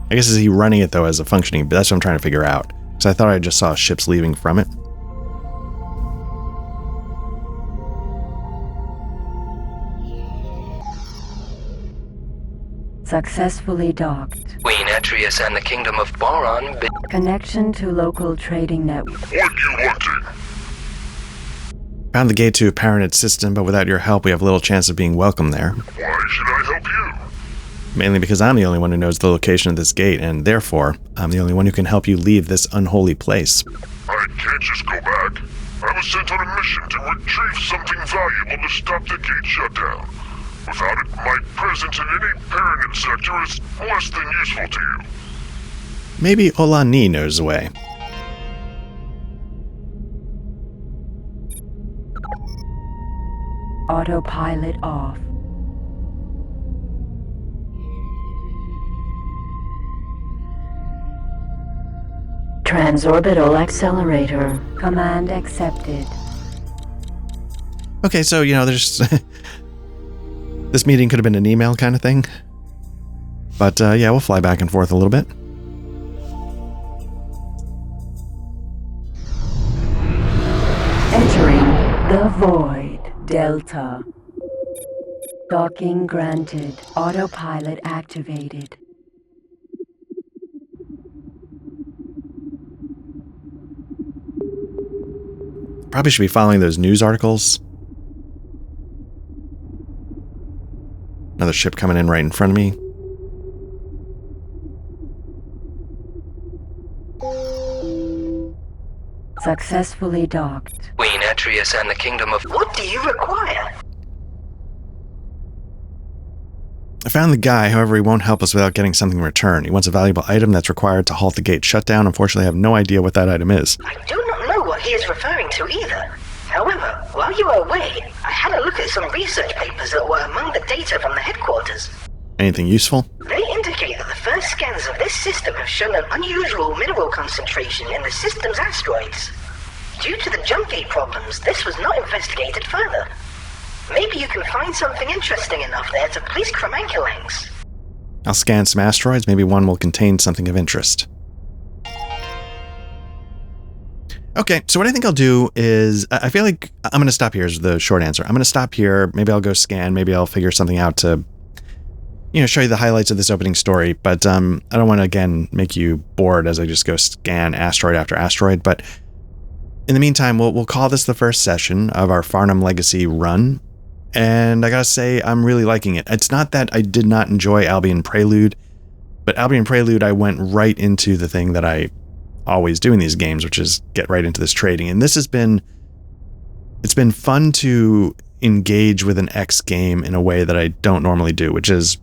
I guess is he running it though as a functioning, but that's what I'm trying to figure out. Because I thought I just saw ships leaving from it. Successfully docked. Queen Atreus and the Kingdom of Boron. Connection to local trading network. What you wanted? Found the gate to a Paranid system, but without your help we have little chance of being welcome there. Why should I help you? Mainly because I'm the only one who knows the location of this gate, and therefore, I'm the only one who can help you leave this unholy place. I can't just go back. I was sent on a mission to retrieve something valuable to stop the gate shutdown. Without it, my presence in any pyramid sector is less than useful to you. Maybe Olani knows the way. Autopilot off. Transorbital accelerator. Command accepted. Okay, so, there's... this meeting could have been an email kind of thing. But, yeah, we'll fly back and forth a little bit. Entering the void. Delta. Docking granted. Autopilot activated. Probably should be following those news articles. Another ship coming in right in front of me. Successfully docked. Queen Atreus and the Kingdom of... What do you require? I found the guy, however, he won't help us without getting something in return. He wants a valuable item that's required to halt the gate shutdown. Unfortunately, I have no idea what that item is. I do not know what he is referring to either. However, while you were away, I had a look at some research papers that were among the data from the headquarters. Anything useful? They indicate that the first scans of this system have shown an unusual mineral concentration in the system's asteroids. Due to the jump gate problems, this was not investigated further. Maybe you can find something interesting enough there to place Chromanculangs. I'll scan some asteroids. Maybe one will contain something of interest. Okay, so what I think I'll do is, I feel like I'm going to stop here is the short answer. I'm going to stop here. Maybe I'll go scan. Maybe I'll figure something out to, show you the highlights of this opening story. But I don't want to, again, make you bored as I just go scan asteroid after asteroid. But in the meantime, we'll call this the first session of our Farnham Legacy run. And I gotta say, I'm really liking it. It's not that I did not enjoy Albion Prelude, but Albion Prelude, I went right into the thing that I always do in these games, which is get right into this trading. And this has been, it's been fun to engage with an X game in a way that I don't normally do, which is,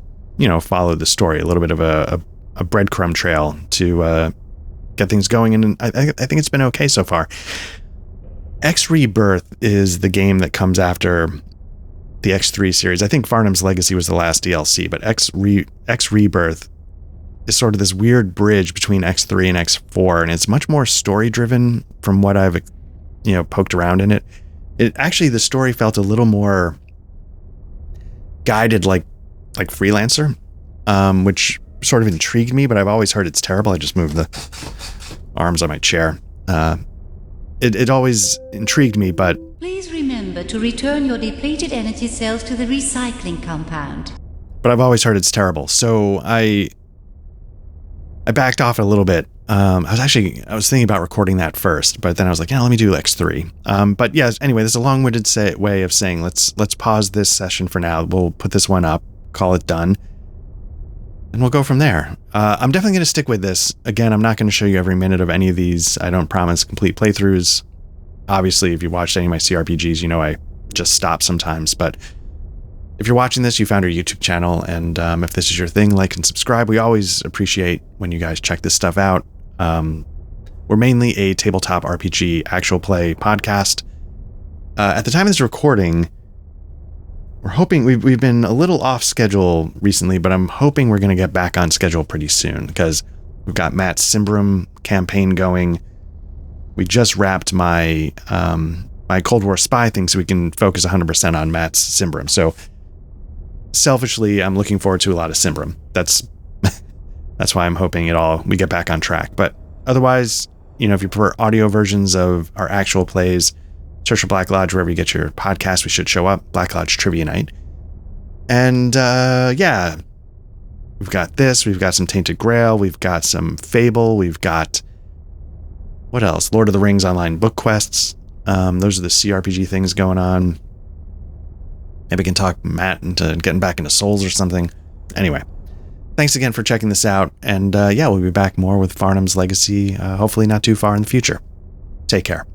follow the story, a little bit of a breadcrumb trail to get things going. And I think it's been okay so far. X Rebirth is the game that comes after the X3 series. I think Farnham's Legacy was the last DLC, but X Rebirth is sort of this weird bridge between X3 and X4, and it's much more story driven from what I've poked around in it. Actually, the story felt a little more guided like Freelancer, which sort of intrigued me, but I've always heard it's terrible. I just moved the arms on my chair. It always intrigued me, but Please remember to return your depleted energy cells to the recycling compound. But I've always heard it's terrible, so I backed off a little bit. I was thinking about recording that first, but then I was like, let me do X3. But yes, anyway, there's a long-winded way of saying let's pause this session for now. We'll put this one up, call it done, and we'll go from there. I'm definitely going to stick with this. Again, I'm not going to show you every minute of any of these. I don't promise complete playthroughs. Obviously, if you watched any of my CRPGs, I just stop sometimes. But if you're watching this, you found our YouTube channel, and if this is your thing, like and subscribe. We always appreciate when you guys check this stuff out. We're mainly a tabletop RPG actual play podcast. At the time of this recording, we're hoping we've been a little off schedule recently, but I'm hoping we're going to get back on schedule pretty soon because we've got Matt's Simbrum campaign going. We just wrapped my my Cold War spy thing, so we can focus 100% on Matt's Simbrum. So selfishly, I'm looking forward to a lot of Simbrum. That's why I'm hoping we get back on track. But otherwise, if you prefer audio versions of our actual plays, search for Black Lodge wherever you get your podcast. We should show up. Black Lodge Trivia Night. And yeah, we've got this. We've got some Tainted Grail. We've got some Fable. We've got, what else? Lord of the Rings online book quests. Those are the CRPG things going on. Maybe we can talk Matt into getting back into Souls or something. Anyway, thanks again for checking this out. And yeah, we'll be back more with Farnham's Legacy, hopefully not too far in the future. Take care.